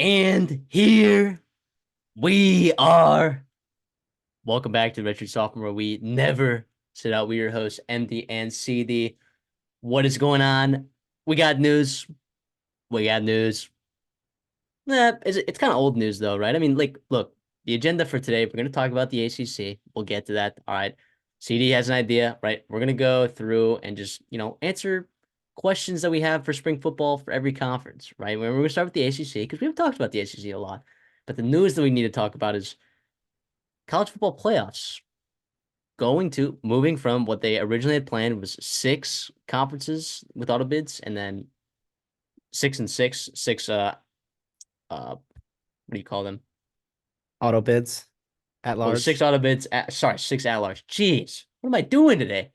And here we are. Welcome back to Redshirt Sophomore, where we never sit out. We are your hosts, MD and CD. What is going on? We got news. We got news. It's kind of old news, though, right? I mean, look, the agenda for today, we're going to talk about the ACC. We'll get to that. All right. CD has an idea, right? We're going to go through and just, answer questions that we have for spring football for every conference, right? We're going to start with the ACC because we haven't talked about the ACC a lot. But the news that we need to talk about is college football playoffs moving from what they originally had planned was six conferences with auto bids and then six and six what do you call them? Auto bids at Well, six large. auto bids six at large. Jeez, what am I doing today?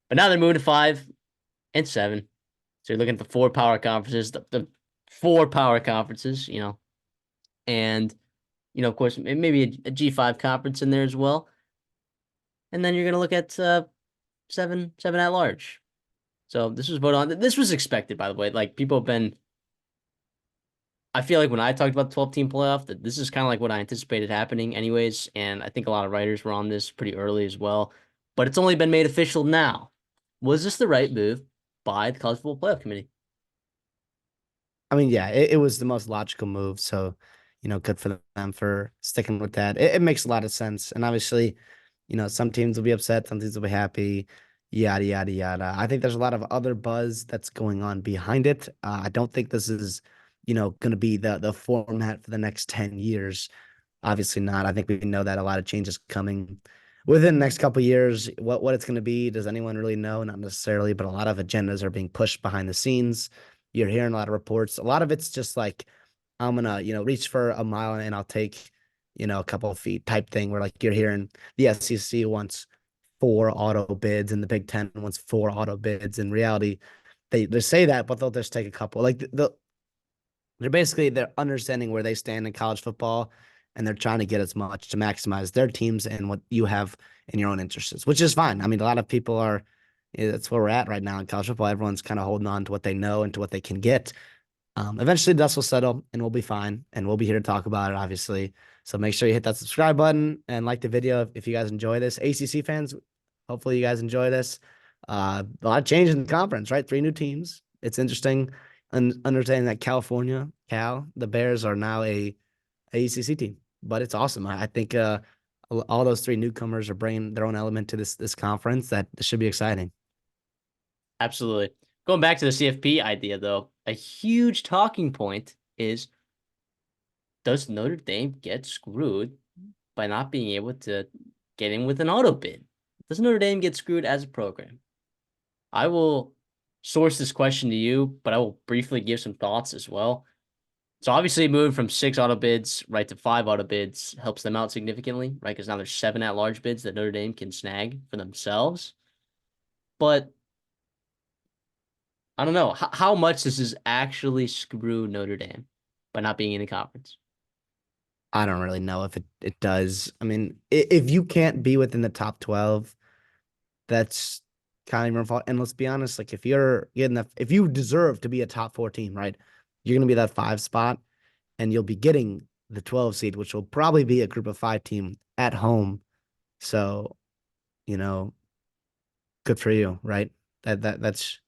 But now they're moving to 5 and 7. So you're looking at the four power conferences, the four power conferences, and of course, maybe a G5 conference in there as well. And then you're gonna look at seven at large. So this was voted on. This was expected, by the way. Like people have been. I feel like when I talked about the 12-team playoff, that this is kind of like what I anticipated happening, anyways. And I think a lot of writers were on this pretty early as well. But it's only been made official now. Was this the right move by the College Football Playoff Committee? I mean, yeah, it was the most logical move. So, good for them for sticking with that. It makes a lot of sense. And obviously, some teams will be upset, some teams will be happy, yada, yada, yada. I think there's a lot of other buzz that's going on behind it. I don't think this is, going to be the format for the next 10 years. Obviously not. I think we know that a lot of changes coming within the next couple of years. What it's going to be, does anyone really know? Not necessarily, but a lot of agendas are being pushed behind the scenes. You're hearing a lot of reports. A lot of it's just like I'm gonna, reach for a mile and I'll take, a couple of feet type thing. Where like you're hearing the SEC wants four auto bids and the Big Ten wants four auto bids. In reality, they say that, but they'll just take a couple. Like they're understanding where they stand in college football, and they're trying to get as much to maximize their teams and what you have in your own interests, which is fine. I mean, a lot of people are. That's where we're at right now in college football. Everyone's kind of holding on to what they know and to what they can get. Eventually, the dust will settle, and we'll be fine, and we'll be here to talk about it, obviously. So make sure you hit that subscribe button and like the video if you guys enjoy this. ACC fans, hopefully you guys enjoy this. A lot of change in the conference, right? Three new teams. It's interesting and understanding that the Bears are now a ACC team, but it's awesome. I think all those three newcomers are bringing their own element to this conference. That should be exciting. Absolutely. Going back to the CFP idea, though, a huge talking point is, does Notre Dame get screwed by not being able to get in with an auto bid? Does Notre Dame get screwed as a program? I will source this question to you, but I will briefly give some thoughts as well. So obviously moving from six auto bids right to five auto bids helps them out significantly, right? Because now there's seven at-large bids that Notre Dame can snag for themselves. But I don't know how much this is actually screw Notre Dame by not being in the conference. I don't really know if it does. I mean, if you can't be within the top 12, that's kind of your fault. And let's be honest, like if you deserve to be a top 14, right? You're gonna be that 5 spot, and you'll be getting the 12 seed, which will probably be a group of 5 team at home. So, you know, good for you, right? That's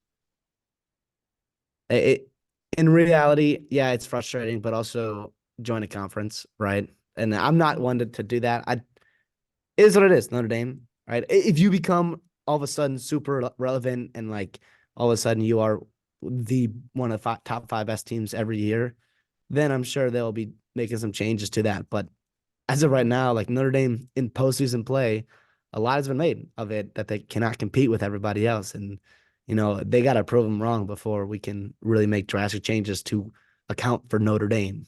it. In reality, yeah, it's frustrating, but also join a conference, right? And I'm not one to do that. It is what it is, Notre Dame, right? If you become all of a sudden super relevant and like all of a sudden you are the one of the top 5 best teams every year, then I'm sure they'll be making some changes to that. But as of right now, like Notre Dame in postseason play, a lot has been made of it that they cannot compete with everybody else. And, they got to prove them wrong before we can really make drastic changes to account for Notre Dame.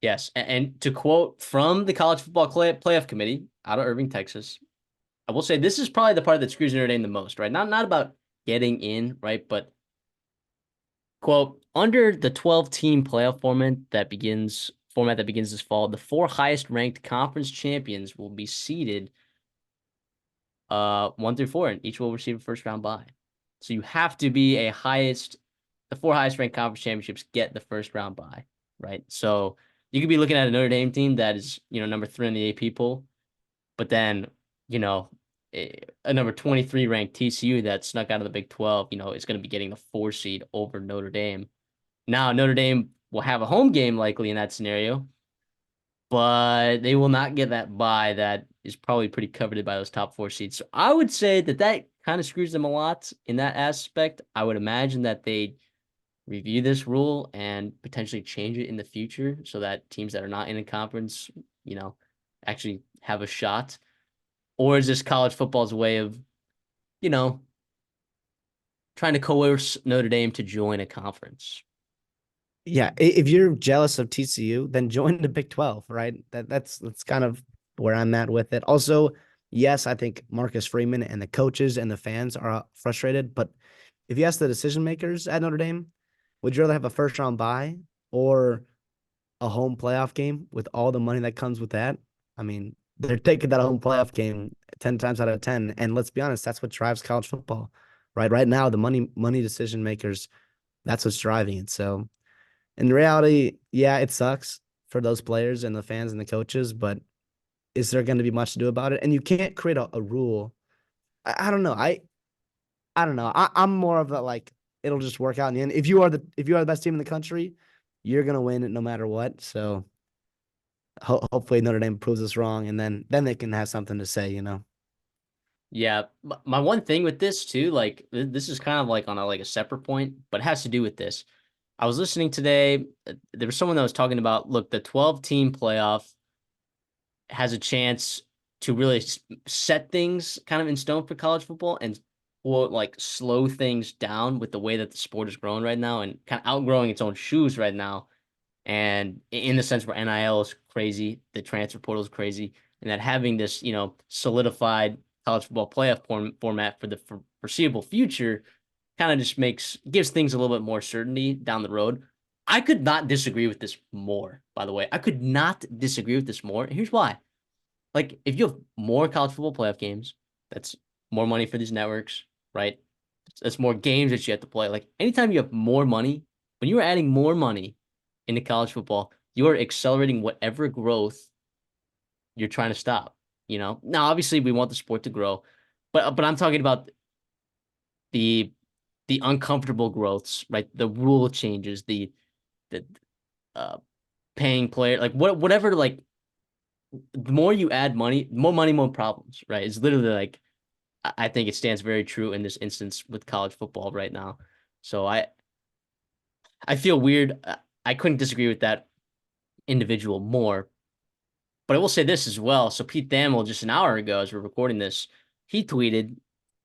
Yes, and to quote from the College Football Playoff Committee out of Irving, Texas, I will say this is probably the part that screws Notre Dame the most, right? Not about getting in, right? But quote, under the 12-team playoff format that begins this fall, the four highest ranked conference champions will be seeded 1 through 4, and each will receive a first round bye. So you have to be the four highest ranked conference championships get the first round bye. right? So you could be looking at a Notre Dame team that is, number 3 in the AP poll, but then, you know, a number 23 ranked TCU that snuck out of the Big 12, is going to be getting the 4 seed over Notre Dame. Now, Notre Dame will have a home game likely in that scenario, but they will not get that bye that is probably pretty coveted by those top 4 seeds. So I would say that kind of screws them a lot in that aspect. I would imagine that they review this rule and potentially change it in the future so that teams that are not in a conference, actually have a shot. Or is this college football's way of, you know, trying to coerce Notre Dame to join a conference? Yeah, if you're jealous of TCU, then join the Big 12, right? That's kind of where I'm at with it. Also, yes, I think Marcus Freeman and the coaches and the fans are frustrated, but if you ask the decision makers at Notre Dame, would you rather have a first round bye or a home playoff game with all the money that comes with that? I mean, they're taking that home playoff game 10 times out of 10. And let's be honest, that's what drives college football, right? Right now, the money decision makers, that's what's driving it. So in reality, yeah, it sucks for those players and the fans and the coaches, but is there going to be much to do about it? And you can't create a rule. I don't know. I don't know. I'm more of a like it'll just work out in the end. If you are the best team in the country, you're gonna win it no matter what. So hopefully Notre Dame proves us wrong, and then they can have something to say. Yeah, my one thing with this too, like this is kind of like on a separate point, but it has to do with this. I was listening today. There was someone that was talking about, look, the 12-team playoff has a chance to really set things kind of in stone for college football and will like slow things down with the way that the sport is growing right now and kind of outgrowing its own shoes right now. And in the sense where NIL is crazy, the transfer portal is crazy, and that having this, solidified college football playoff format for the foreseeable future kind of just gives things a little bit more certainty down the road. I could not disagree with this more, by the way. I could not disagree with this more. Here's why. Like, if you have more college football playoff games, that's more money for these networks, right? That's more games that you have to play. Like, anytime you have more money, when you are adding more money into college football, you are accelerating whatever growth you're trying to stop. Now obviously we want the sport to grow, but I'm talking about the uncomfortable growths, right? The rule changes, the uh paying player, like whatever, like the more you add money, more money, more problems, right? It's literally like I think it stands very true in this instance with college football right now. So I feel weird. I couldn't disagree with that individual more. But I will say this as well. So Pete Thamel, just an hour ago, as we're recording this, he tweeted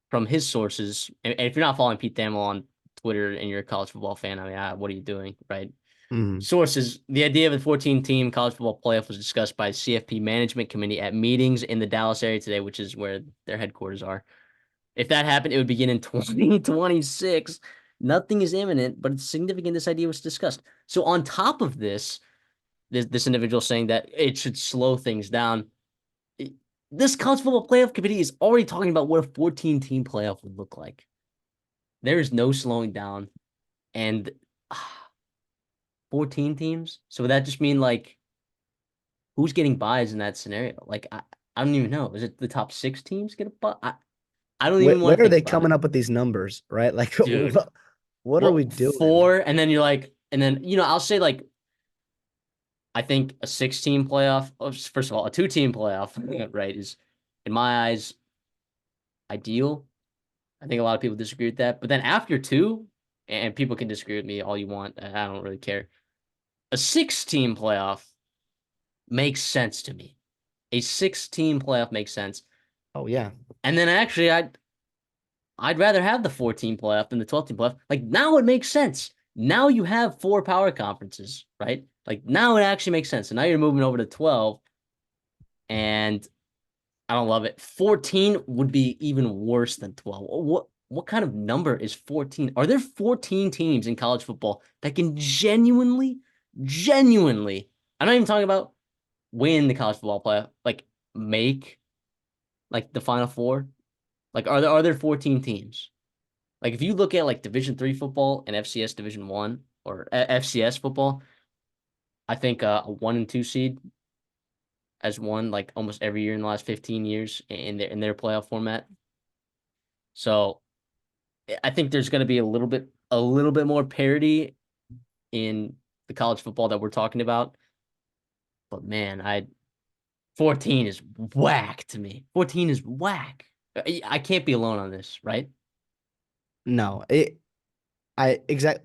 from his sources. And if you're not following Pete Thamel on Twitter and you're a college football fan, I mean, what are you doing, right? Mhm. Sources: the idea of a 14-team college football playoff was discussed by CFP management committee at meetings in the Dallas area today, which is where their headquarters are. If that happened, it would begin in 2026. Nothing is imminent, but it's significant this idea was discussed. So on top of this individual saying that it should slow things down. This college football playoff committee is already talking about what a 14-team playoff would look like. There is no slowing down. And 14 teams? So would that just mean like who's getting buys in that scenario? Like I don't even know. Is it the top 6 teams get a buy? I don't Where, even want where to are think they about it. coming up with these numbers, right? Like, Dude. what are we Well, doing? 4, and then you're like, and then I'll say like I think a 6-team playoff, first of all, a 2-team playoff, right, is in my eyes ideal. I think a lot of people disagree with that. But then after 2, and people can disagree with me all you want, I don't really care. A 6-team playoff makes sense to me. A 6-team playoff makes sense. Oh yeah. And then actually I'd rather have the 14 playoff than the 12-team playoff. Like now it makes sense. Now you have 4 power conferences, right? Like now it actually makes sense. And now you're moving over to 12, and I don't love it. 14 would be even worse than 12. What kind of number is 14? Are there 14 teams in college football that can genuinely, I'm not even talking about win the college football playoff, like make like the final 4? Like are there 14 teams? Like if you look at like Division 3 football and FCS Division 1 or FCS football, I think a 1 and 2 seed has won like almost every year in the last 15 years in their playoff format. So I think there's going to be a little bit more parity in the college football that we're talking about. But man, I 14 is whack to me. 14 is whack. I can't be alone on this, right? No,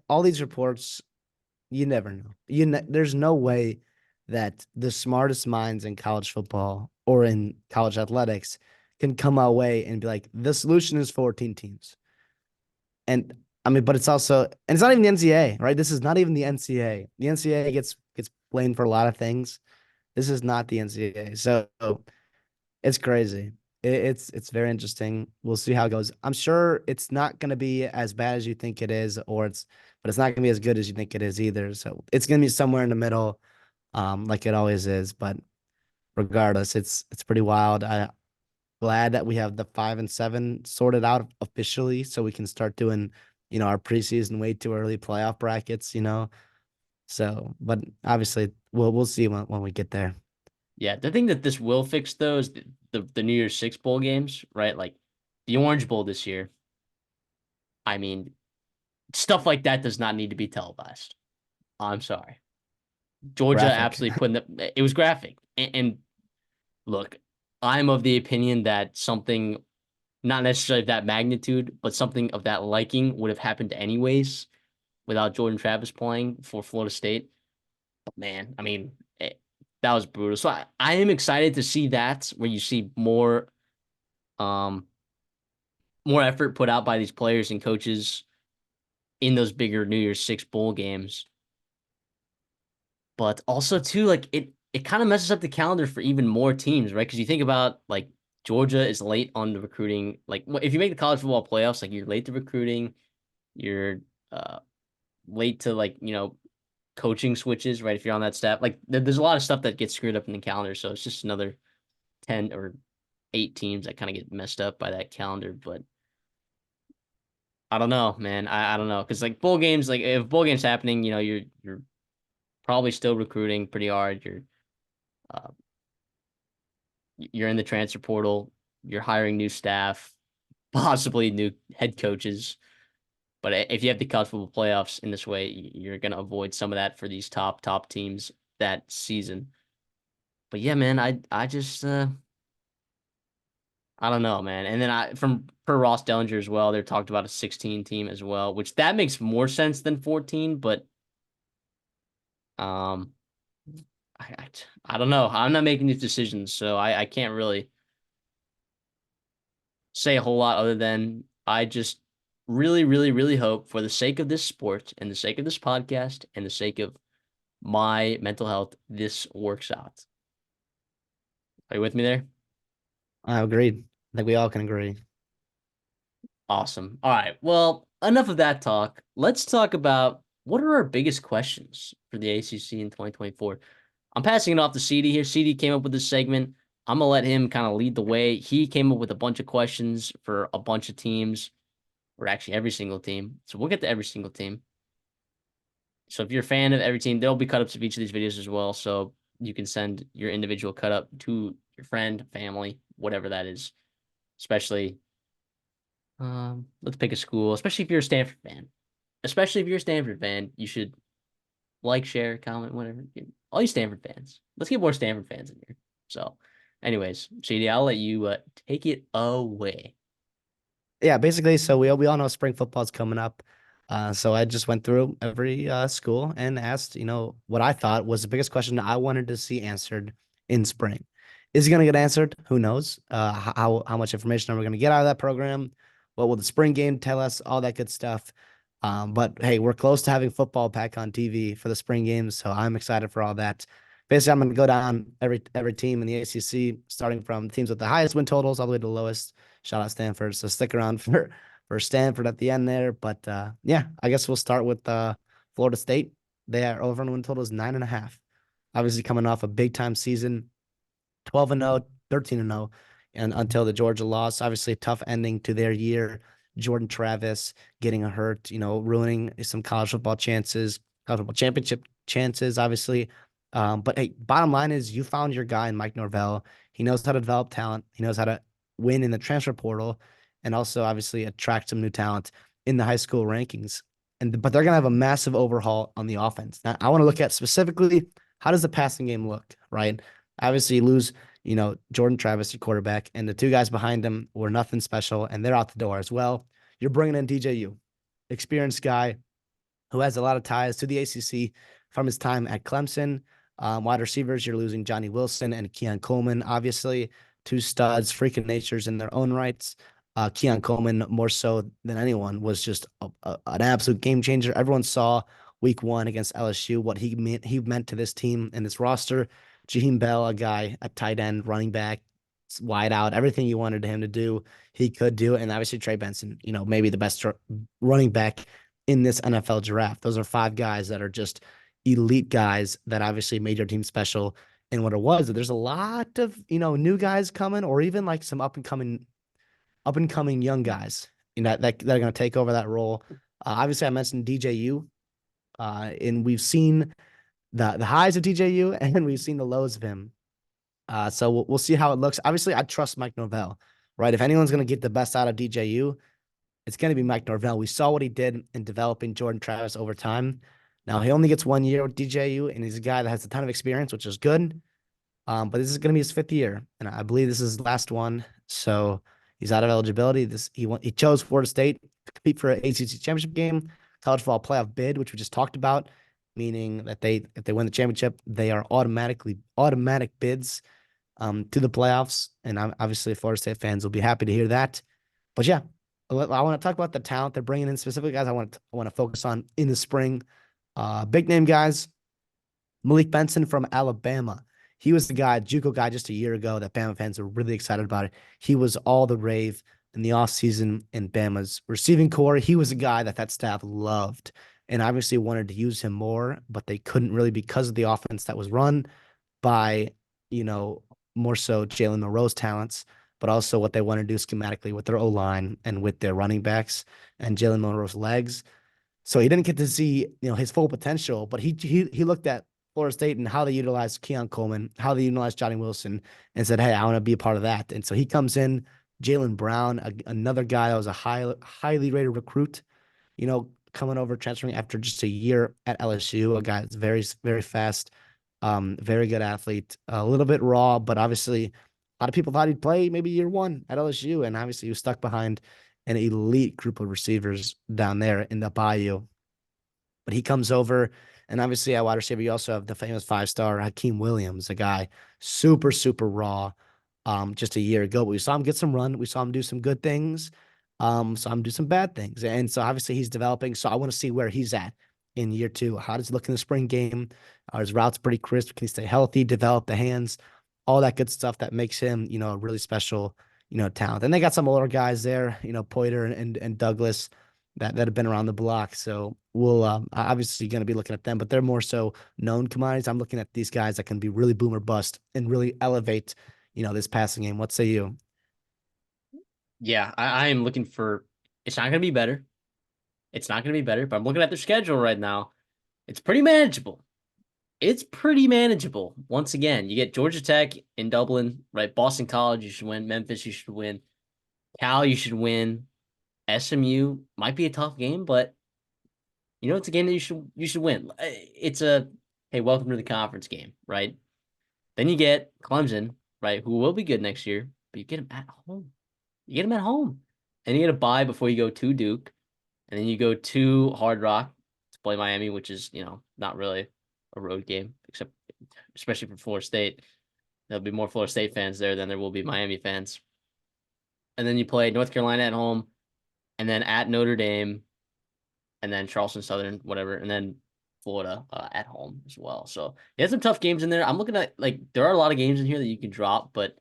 all these reports, you never know. There's no way that the smartest minds in college football or in college athletics can come our way and be like, the solution is 14 teams. And I mean, but it's also, and it's not even the NCAA, right? This is not even the NCAA. The NCAA gets blamed for a lot of things. This is not the NCAA. So it's crazy. It's very interesting. We'll see how it goes. I'm sure it's not going to be as bad as you think it is, but it's not going to be as good as you think it is either. So it's going to be somewhere in the middle, like it always is. But regardless, it's pretty wild. I glad that we have the 5 and 7 sorted out officially, so we can start doing, our preseason way too early playoff brackets. So, but obviously, we'll see when we get there. Yeah, the thing that this will fix though is the New Year's Six bowl games, right? Like the Orange Bowl this year. I mean, stuff like that does not need to be televised. I'm sorry. Georgia Graphic. absolutely it was graphic. And look, I'm of the opinion that something not necessarily of that magnitude, but something of that liking would have happened anyways without Jordan Travis playing for Florida State. But man, I mean, that was brutal. So I am excited to see that where you see um more effort put out by these players and coaches in those bigger New Year's Six bowl games. But also too, like it kind of messes up the calendar for even more teams, right? Because you think about like Georgia is late on the recruiting. Like if you make the college football playoffs, like you're late to recruiting, you're uh late to like coaching switches, right? If you're on that staff, like there's a lot of stuff that gets screwed up in the calendar. So it's just another 10 or 8 teams that kind of get messed up by that calendar. But I don't know, man. I don't know because like bowl games, like if bowl games happening, you're probably still recruiting pretty hard. Uh, you're in the transfer portal. You're hiring new staff, possibly new head coaches. But if you have the college football playoffs in this way, you're gonna avoid some of that for these top teams that season. But yeah, man, I just I don't know, man. And then from per Ross Dellinger as well, they talked about a 16 team as well, which that makes more sense than 14. But um, I, I, I don't know. I'm not making these decisions, so I can't really say a whole lot other than I just really, really, really hope for the sake of this sport and the sake of this podcast and the sake of my mental health, this works out. Are you with me there? I agreed. I think we all can agree. Awesome. All right. Well, enough of that talk. Let's talk about what are our biggest questions for the ACC in 2024. I'm passing it off to CD here. CD came up with this segment. I'm gonna let him kind of lead the way. He came up with a bunch of questions for a bunch of teams, or actually every single team. So we'll get to every single team. So if you're a fan of every team, there'll be cut ups of each of these videos as well. So you can send your individual cut up to your friend, family, whatever that is. Especially, let's pick a school. Especially if you're a Stanford fan. Especially if you're a Stanford fan, you should like, share, comment, whatever. All you Stanford fans. Let's get more Stanford fans in here. So, anyways, CD, I'll let you take it away. Yeah, basically, so we all know spring football is coming up. So I just went through every school and asked, what I thought was the biggest question I wanted to see answered in spring. Is it going to get answered? Who knows? How much information are we going to get out of that program? What will the spring game tell us? All that good stuff. But hey, we're close to having football back on TV for the spring games, so I'm excited for all that. Basically, I'm going to go down every team in the ACC, starting from teams with the highest win totals all the way to the lowest. Shout out Stanford. So stick around for Stanford at the end there. But yeah, I guess we'll start with Florida State. Their over and win total is 9.5. Obviously coming off a big time season, 12-0, 13-0, and until the Georgia loss. Obviously a tough ending to their year. Jordan Travis getting hurt, ruining some college football chances, college football championship chances, obviously. But hey, bottom line is you found your guy in Mike Norvell. He knows how to develop talent. He knows how to win in the transfer portal, and also obviously attract some new talent in the high school rankings. But they're gonna have a massive overhaul on the offense. Now, I want to look at specifically how does the passing game look, right? Obviously, you lose, Jordan Travis, your quarterback, and the two guys behind him were nothing special, and they're out the door as well. You're bringing in DJU, experienced guy who has a lot of ties to the ACC from his time at Clemson. Wide receivers, you're losing Johnny Wilson and Keon Coleman, obviously, two studs, freaking natures in their own rights. Keon Coleman, more so than anyone, was just an absolute game changer. Everyone saw week one against LSU what he meant to this team and this roster. Jaheim Bell, a guy at tight end, running back, wide out, everything you wanted him to do, he could do. And obviously Trey Benson, maybe the best running back in this NFL draft. Those are five guys that are just elite guys that obviously made your team special. And what it was, there's a lot of, new guys coming, or even like some up and coming young guys, that are going to take over that role. Obviously I mentioned DJU, and we've seen the highs of DJU and we've seen the lows of him. So we'll see how it looks. Obviously, I trust Mike Norvell, right? If anyone's going to get the best out of DJU, it's going to be Mike Norvell. We saw what he did in developing Jordan Travis over time. Now, he only gets 1 year with DJU, and he's a guy that has a ton of experience, which is good. But this is going to be his fifth year, and I believe this is his last one. So he's out of eligibility. He chose Florida State to compete for an ACC championship game, college football playoff bid, which we just talked about, meaning that if they win the championship, they are automatic bids to the playoffs. And obviously, Florida State fans will be happy to hear that. But yeah, I want to talk about the talent they're bringing in, specifically guys I want to focus on in the spring. Big name guys. Malik Benson from Alabama. He was the guy, JUCO guy, just a year ago that Bama fans were really excited about it. He was all the rave in the offseason in Bama's receiving core. He was a guy that staff loved and obviously wanted to use him more, but they couldn't really because of the offense that was run by, more so Jalen Monroe's talents, but also what they want to do schematically with their O-line and with their running backs and Jalen Monroe's legs. So he didn't get to see, his full potential, but he looked at Florida State and how they utilized Keon Coleman, how they utilized Johnny Wilson, and said, "Hey, I want to be a part of that." And so he comes in. Jalen Brown, another guy that was a highly rated recruit, coming over transferring after just a year at LSU, a guy that's very, very fast, very good athlete, a little bit raw, but obviously a lot of people thought he'd play maybe year one at LSU, and obviously he was stuck behind an elite group of receivers down there in the Bayou. But he comes over, and obviously at wide receiver, you also have the famous five-star Hakeem Williams, a guy super, super raw, just a year ago. But we saw him get some run. We saw him do some good things. Saw him do some bad things. And so obviously he's developing. So I want to see where he's at in year two. How does he look in the spring game? Are his routes pretty crisp? Can he stay healthy, develop the hands, all that good stuff that makes him, a really special, talent. And they got some older guys there, Poiter and Douglas that have been around the block. So we'll obviously going to be looking at them, but they're more so known commodities. I'm looking at these guys that can be really boom or bust and really elevate, this passing game. What say you? Yeah, I am looking for. It's not going to be better. It's not going to be better, but I'm looking at their schedule right now. It's pretty manageable. It's pretty manageable. Once again, you get Georgia Tech in Dublin, right? Boston College, you should win. Memphis, you should win. Cal, you should win. SMU might be a tough game, but it's a game that you should win. It's a hey, welcome to the conference game, right? Then you get Clemson, right, who will be good next year, but you get them at home. You get them at home, and you get a bye before you go to Duke, and then you go to Hard Rock to play Miami, which is not really a road game, except especially for Florida State. There'll be more Florida State fans there than there will be Miami fans. And then you play North Carolina at home, and then at Notre Dame, and then Charleston Southern, whatever, and then Florida at home as well. So you have some tough games in there. I'm looking at there are a lot of games in here that you can drop, but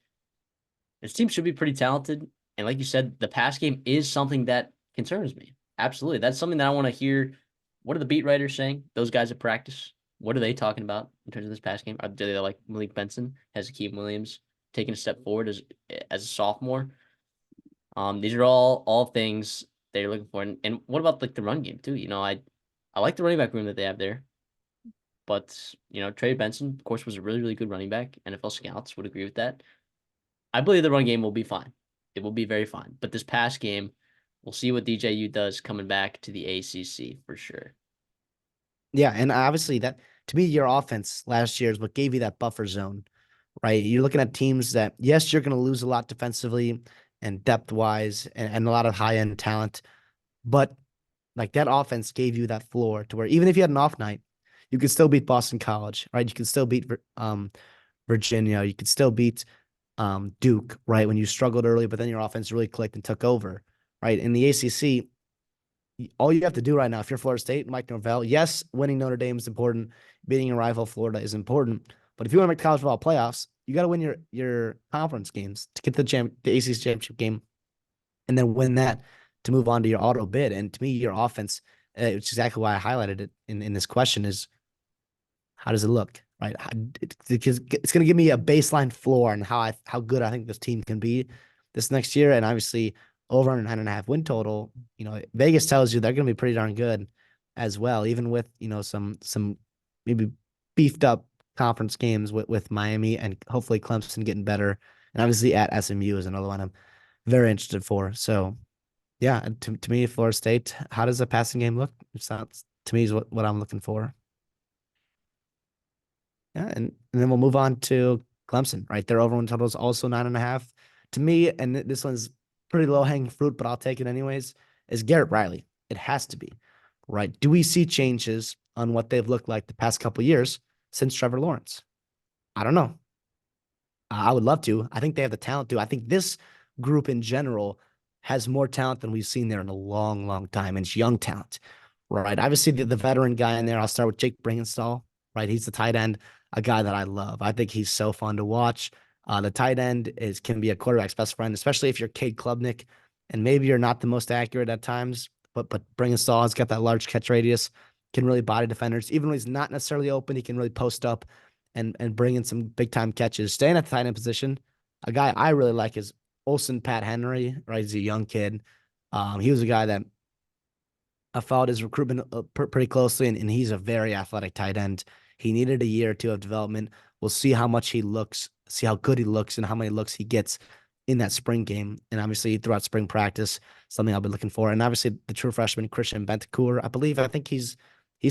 this team should be pretty talented. And like you said, the pass game is something that concerns me. Absolutely. That's something that I want to hear. What are the beat writers saying? Those guys at practice. What are they talking about in terms of this pass game? Do they like Malik Benson? Has Akeem Williams taken a step forward as a sophomore? These are all things they're looking for. And what about the run game too? I like the running back room that they have there. But Trey Benson, of course, was a really, really good running back. NFL scouts would agree with that. I believe the run game will be fine. It will be very fine. But this past game, we'll see what DJU does coming back to the ACC for sure. Yeah, and obviously that to me, your offense last year is what gave you that buffer zone, right? You're looking at teams that, yes, you're going to lose a lot defensively and depth wise and a lot of high end talent, but like that offense gave you that floor to where even if you had an off night, you could still beat Boston College, right? You could still beat Virginia. You could still beat Duke, right? When you struggled early, but then your offense really clicked and took over, right? In the ACC, all you have to do right now, if you're Florida State, Mike Norvell, yes, winning Notre Dame is important. Beating your rival Florida is important. But if you want to make the college football playoffs, you got to win your conference games to get the ACC championship game, and then win that to move on to your auto bid. And to me, your offense, which is exactly why I highlighted it in this question, is how does it look, right? Because it's going to give me a baseline floor on how good I think this team can be this next year, and obviously over on 9.5 win total. Vegas tells you they're going to be pretty darn good as well, even with some maybe beefed up conference games with Miami and hopefully Clemson getting better, and obviously at SMU is another one I'm very interested for. So yeah, to me, Florida State, how does the passing game look? It sounds to me is what I'm looking for. Yeah, and then we'll move on to Clemson, right? Their over-win total is also 9.5. To me, and this one's pretty low-hanging fruit, but I'll take it anyways, is Garrett Riley. It has to be, right? Do we see changes on what they've looked like the past couple of years since Trevor Lawrence? I don't know. I would love to. I think they have the talent to. I think this group in general has more talent than we've seen there in a long, long time. And it's young talent, right? Obviously, the veteran guy in there, I'll start with Jake Bringenstall, right? He's the tight end, a guy that I love. I think he's so fun to watch. The tight end can be a quarterback's best friend, especially if you're Cade Klubnik and maybe you're not the most accurate at times, but Bringenstall has got that large catch radius, can really body defenders. Even when he's not necessarily open, he can really post up and bring in some big time catches. Staying at the tight end position, a guy I really like is Olsen Pat Henry, right? He's a young kid. He was a guy that I followed his recruitment pretty closely, and he's a very athletic tight end. He needed a year or two of development. We'll see how much he looks, see how good he looks, and how many looks he gets in that spring game. And obviously throughout spring practice, something I'll be looking for. And obviously the true freshman Christian Bentancur, I think he's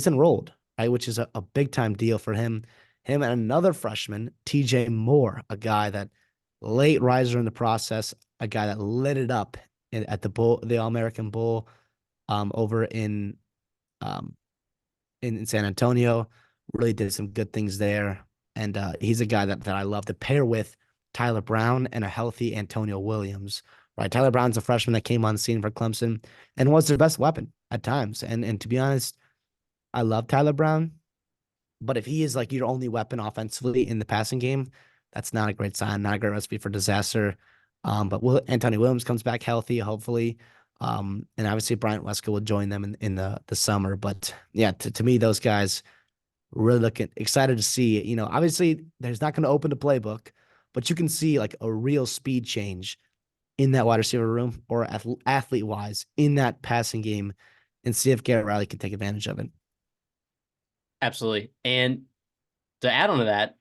enrolled, right? Which is a big time deal for him. Him and another freshman, TJ Moore, a guy that late riser in the process, a guy that lit it up at the All American Bowl over um, in San Antonio. Really did some good things there. And he's a guy that I love to pair with Tyler Brown and a healthy Antonio Williams. Right. Tyler Brown's a freshman that came on the scene for Clemson and was their best weapon at times. And to be honest, I love Tyler Brown. But if he is like your only weapon offensively in the passing game, that's not a great sign, not a great recipe for disaster. But Antonio Williams comes back healthy, hopefully. And obviously Bryant Wesco will join them in the summer. But yeah, to me, those guys really looking excited to see. Obviously there's not going to open the playbook, but you can see like a real speed change in that wide receiver room or athlete wise in that passing game, and see if Garrett Riley can take advantage of it. Absolutely. And to add on to that,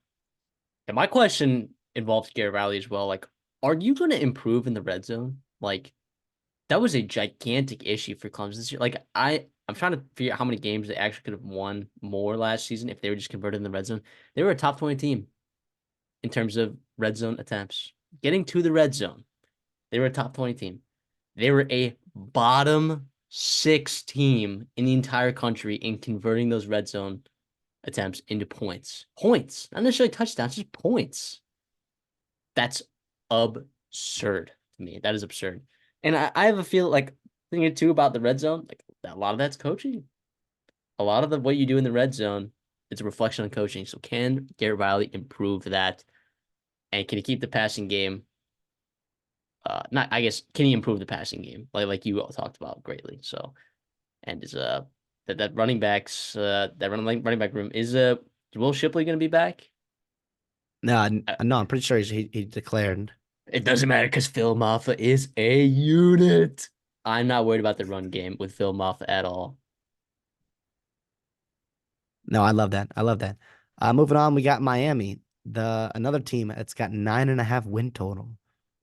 and my question involves Garrett Riley as well. Like, are you going to improve in the red zone? Like, that was a gigantic issue for Clemson this year. Like, I'm trying to figure out how many games they actually could have won more last season if they were just converted in the red zone. They were a top 20 team in terms of red zone attempts. Getting to the red zone, they were a top 20 team. They were a bottom 6 team in the entire country in converting those red zone attempts into points. Points, not necessarily touchdowns, just points. That's absurd to me. That is absurd. And I have a feel like thinking too about the red zone, like a lot of that's coaching. A lot of what you do in the red zone is a reflection on coaching. So can Garrett Riley improve that? And can he keep the passing game? Not I guess can he improve the passing game like you all talked about greatly. So and is that running backs that running back room is Will Shipley going to be back? No, I'm pretty sure he declared. It doesn't matter because Phil Maffa is a unit. I'm not worried about the run game with Phil Maffa at all. No, I love that. I love that. Moving on, we got Miami, the another team that's got 9.5 win total.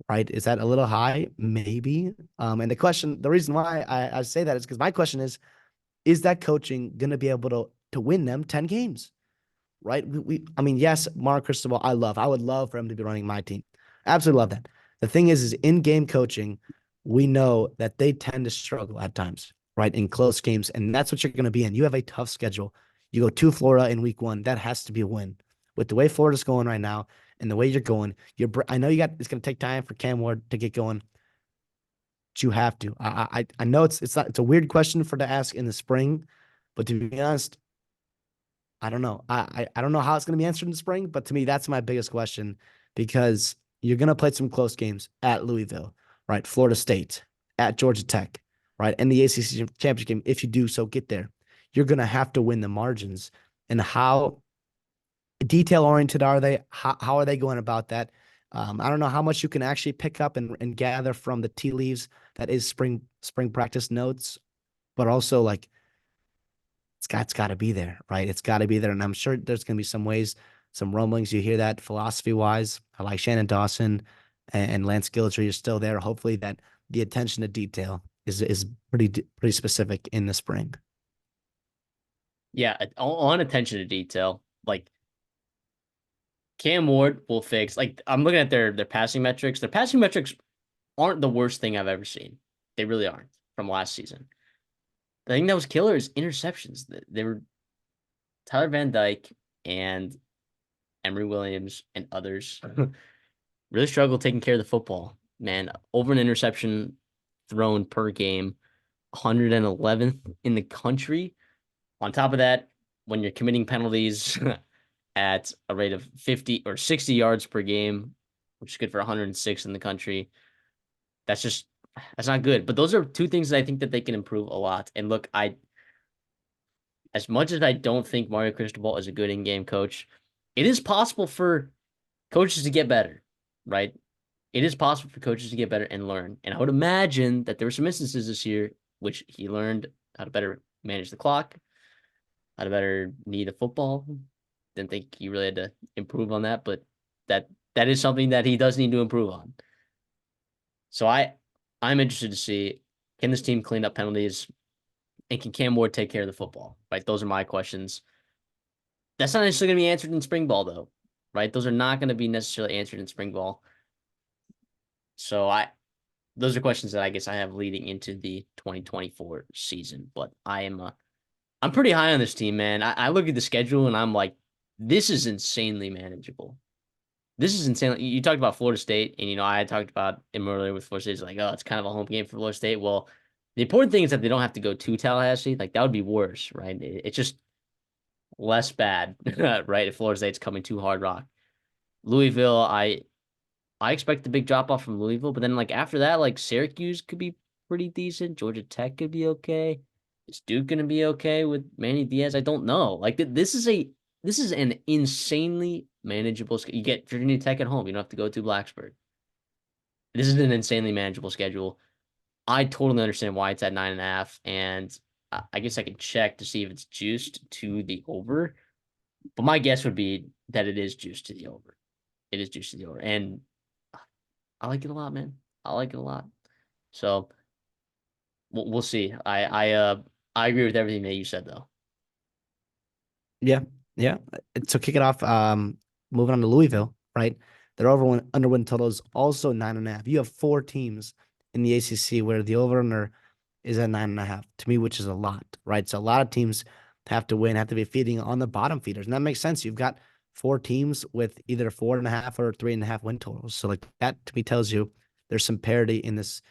Right? Is that a little high? Maybe. And the reason why I say that is because my question is that coaching going to be able to win them 10 games? Right? I mean, yes, Mark Cristobal, I would love for him to be running my team. Absolutely love that. The thing is in-game coaching, we know that they tend to struggle at times, right? In close games. And that's what you're going to be in. You have a tough schedule. You go to Florida in week one. That has to be a win. With the way Florida's going right now and the way you're going, I know it's going to take time for Cam Ward to get going, but you have to. I know it's a weird question for to ask in the spring, but to be honest, I don't know. I don't know how it's going to be answered in the spring, but to me, that's my biggest question because you're going to play some close games at Louisville, right? Florida State, at Georgia Tech, right? And the ACC championship game. If you do so, get there. You're going to have to win the margins. And how detail oriented are they? How are they going about that? I don't know how much you can actually pick up and gather from the tea leaves that is spring practice notes, but also like it's got to be there, right? It's got to be there. And I'm sure there's going to be some ways, some rumblings. You hear that philosophy wise. I like Shannon Dawson and Lance Giltry are still there. Hopefully that the attention to detail is pretty specific in the spring. Yeah, on attention to detail, like Cam Ward will fix. Like I'm looking at their passing metrics. Their passing metrics aren't the worst thing I've ever seen. They really aren't from last season. The thing that was killer is interceptions. They were Tyler Van Dyke and Emory Williams and others really struggled taking care of the football. Man, over an interception thrown per game, 111th in the country. On top of that, when you're committing penalties at a rate of 50 or 60 yards per game, which is good for 106 in the country, that's not good. But those are two things that I think that they can improve a lot. And look, as much as I don't think Mario Cristobal is a good in-game coach, it is possible for coaches to get better, right? It is possible for coaches to get better and learn. And I would imagine that there were some instances this year which he learned how to better manage the clock, how to better knee the football. Didn't think he really had to improve on that, but that is something that he does need to improve on. So I'm interested to see, can this team clean up penalties and can Cam Ward take care of the football? Right? Those are my questions. That's not necessarily going to be answered in spring ball, though. Right? Those are not going to be necessarily answered in spring ball. So those are questions that I guess I have leading into the 2024 season. But I'm pretty high on this team, man. I look at the schedule and I'm like, this is insanely manageable. This is insane. You talked about Florida State, and I talked about him earlier with Florida State. It's like, oh, it's kind of a home game for Florida State. Well, the important thing is that they don't have to go to Tallahassee. Like that would be worse, right? It's just less bad, right? If Florida State's coming to Hard Rock, Louisville, I expect the big drop off from Louisville, but then like after that, like Syracuse could be pretty decent. Georgia Tech could be okay. Is Duke gonna be okay with Manny Diaz? I don't know. Like this is an insanely manageable. You get Virginia Tech at home. You don't have to go to Blacksburg. This is an insanely manageable schedule. I totally understand why it's at 9.5, and I guess I can check to see if it's juiced to the over. But my guess would be that it is juiced to the over. It is juiced to the over, and I like it a lot, man. I like it a lot. So we'll see. I agree with everything that you said, though. Yeah, yeah. So kick it off. Moving on to Louisville, right? Their under win total is also 9.5. You have four teams in the ACC where the over under is at 9.5 to me, which is a lot, right? So a lot of teams have to win, have to be feeding on the bottom feeders, and that makes sense. You've got four teams with either 4.5 or 3.5 win totals, so like that to me tells you there's some parity in this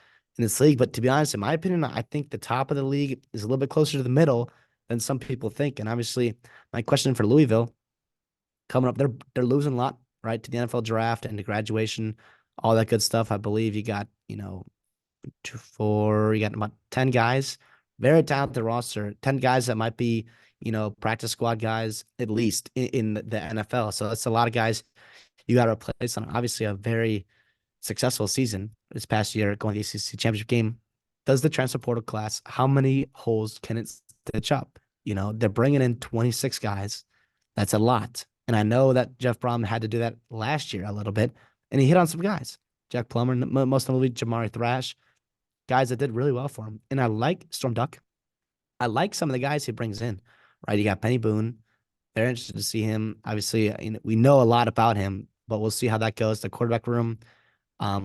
league. But to be honest, in my opinion, I think the top of the league is a little bit closer to the middle than some people think. And obviously, my question for Louisville coming up, they're losing a lot, right, to the NFL draft and to graduation, all that good stuff. I believe you got you got about 10 guys, very talented roster, 10 guys that might be practice squad guys at least in the NFL. So that's a lot of guys you got to replace on obviously a very successful season this past year going to the ACC championship game. Does the transfer portal class, how many holes can it stitch up? They're bringing in 26 guys. That's a lot. And I know that Jeff Brom had to do that last year a little bit, and he hit on some guys. Jack Plummer, most notably Jamari Thrash, guys that did really well for him. And I like Storm Duck. I like some of the guys he brings in, right? You got Penny Boone. Very interested to see him. Obviously, we know a lot about him, but we'll see how that goes. The quarterback room,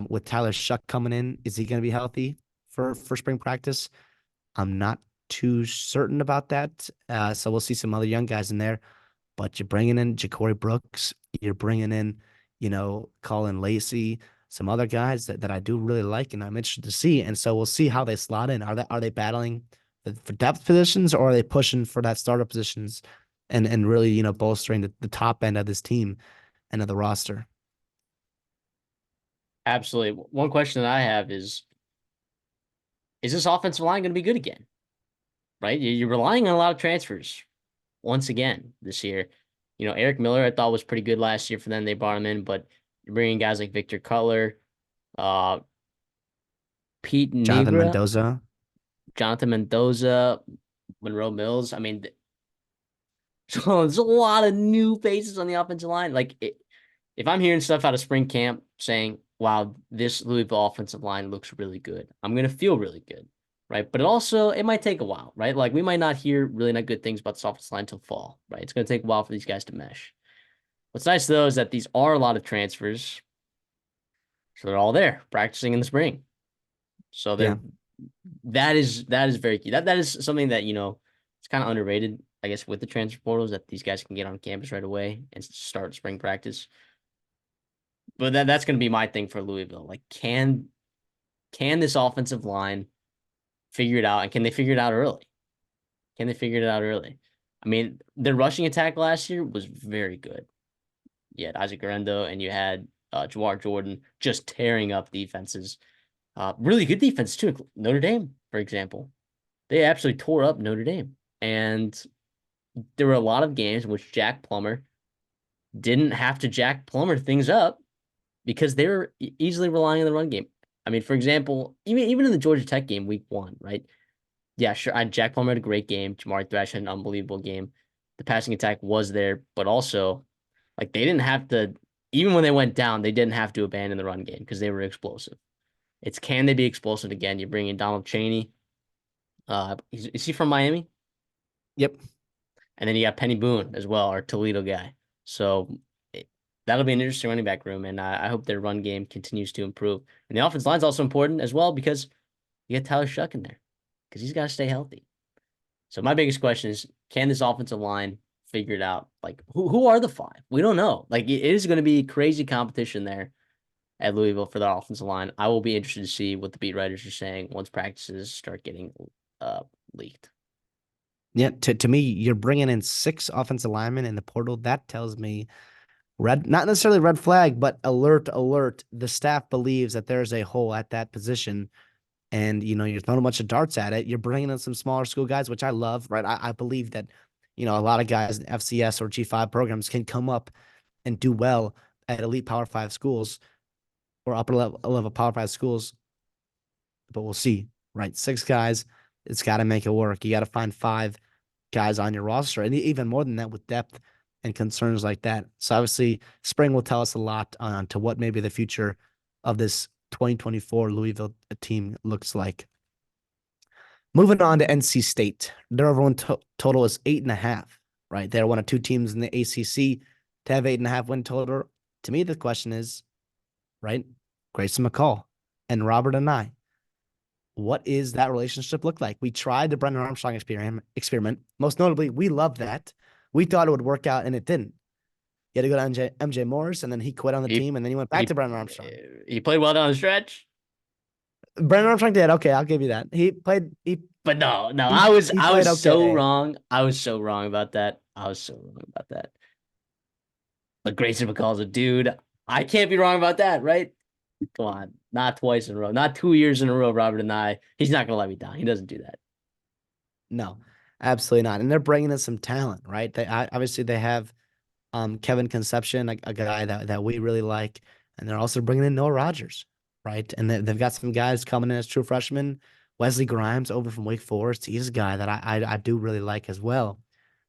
with Tyler Shuck coming in, is he going to be healthy for spring practice? I'm not too certain about that. So we'll see some other young guys in there. But you're bringing in Ja'Cory Brooks. You're bringing in, Colin Lacey, some other guys that I do really like, and I'm interested to see. And so we'll see how they slot in. Are they battling for depth positions, or are they pushing for that starter positions and really, bolstering the top end of this team and of the roster? Absolutely. One question that I have is this offensive line going to be good again? Right? You're relying on a lot of transfers once again this year. Eric Miller, I thought was pretty good last year for them. They brought him in, but you're bringing guys like Victor Cutler, uh, Pete Jonathan Nibra, Mendoza. Jonathan Mendoza, Monroe Mills. I mean, so there's a lot of new faces on the offensive line. If I'm hearing stuff out of spring camp saying, wow, this Louisville offensive line looks really good, I'm going to feel really good, right? But it might take a while, right? Like, we might not hear really not good things about this offensive line until fall, right? It's going to take a while for these guys to mesh. What's nice, though, is that these are a lot of transfers. So they're all there practicing in the spring. So Yeah. that is very key. That is something that, it's kind of underrated, I guess, with the transfer portals, that these guys can get on campus right away and start spring practice. But that's going to be my thing for Louisville. Like, can this offensive line figure it out, and can they figure it out early? Can they figure it out early? I mean, their rushing attack last year was very good. You had Isaac Garendo and you had Jawar Jordan just tearing up defenses. Really good defense too. Notre Dame, for example, they absolutely tore up Notre Dame, and there were a lot of games in which Jack Plummer didn't have to Jack Plummer things up because they were easily relying on the run game. I mean, for example, even in the Georgia Tech game, week 1, right? Yeah, sure. Jack Plummer had a great game. Jamari Thrash had an unbelievable game. The passing attack was there, but also, like, they didn't have to, even when they went down, they didn't have to abandon the run game because they were explosive. It's, can they be explosive again? You bring in Donald Chaney. Is he from Miami? Yep. And then you got Penny Boone as well, our Toledo guy. So that'll be an interesting running back room, and I hope their run game continues to improve. And the offense line is also important as well because you got Tyler Shuck in there because he's got to stay healthy. So my biggest question is, can this offensive line figure it out? Like, who are the 5? We don't know. Like, it is going to be crazy competition there at Louisville for the offensive line. I will be interested to see what the beat writers are saying once practices start getting leaked. Yeah, to me, you're bringing in 6 offensive linemen in the portal. That tells me not necessarily red flag, but alert, alert. The staff believes that there's a hole at that position, and you're throwing a bunch of darts at it. You're bringing in some smaller school guys, which I love, right? I believe that a lot of guys in FCS or G5 programs can come up and do well at elite Power 5 schools or upper level Power 5 schools, but we'll see, right? 6 guys, it's got to make it work. You got to find 5 guys on your roster, and even more than that with depth and concerns like that. So obviously, spring will tell us a lot on to what maybe the future of this 2024 Louisville team looks like. Moving on to NC State, their overall total is 8.5. Right, they're one of 2 teams in the ACC to have 8.5 win total. To me, the question is, right, Grayson McCall and Robert and I, what is that relationship look like? We tried the Brendan Armstrong experiment. Most notably, we loved that. We thought it would work out, and it didn't. He had to go to MJ Morris, and then he quit on the team, and then he went back to Brendan Armstrong. He played well down the stretch. Brendan Armstrong did. Okay, I'll give you that. But no, I was okay. so wrong. I was so wrong about that. But Grayson McCall's a dude. I can't be wrong about that, right? Come on, not twice in a row, not 2 years in a row. Robert and I, he's not gonna let me down. He doesn't do that. No, absolutely not. And they're bringing in some talent, right? Obviously they have Kevin Conception, a guy that we really like, and they're also bringing in Noah Rogers, right? And they've got some guys coming in as true freshmen Wesley Grimes over from Wake Forest. He's a guy that I do really like as well.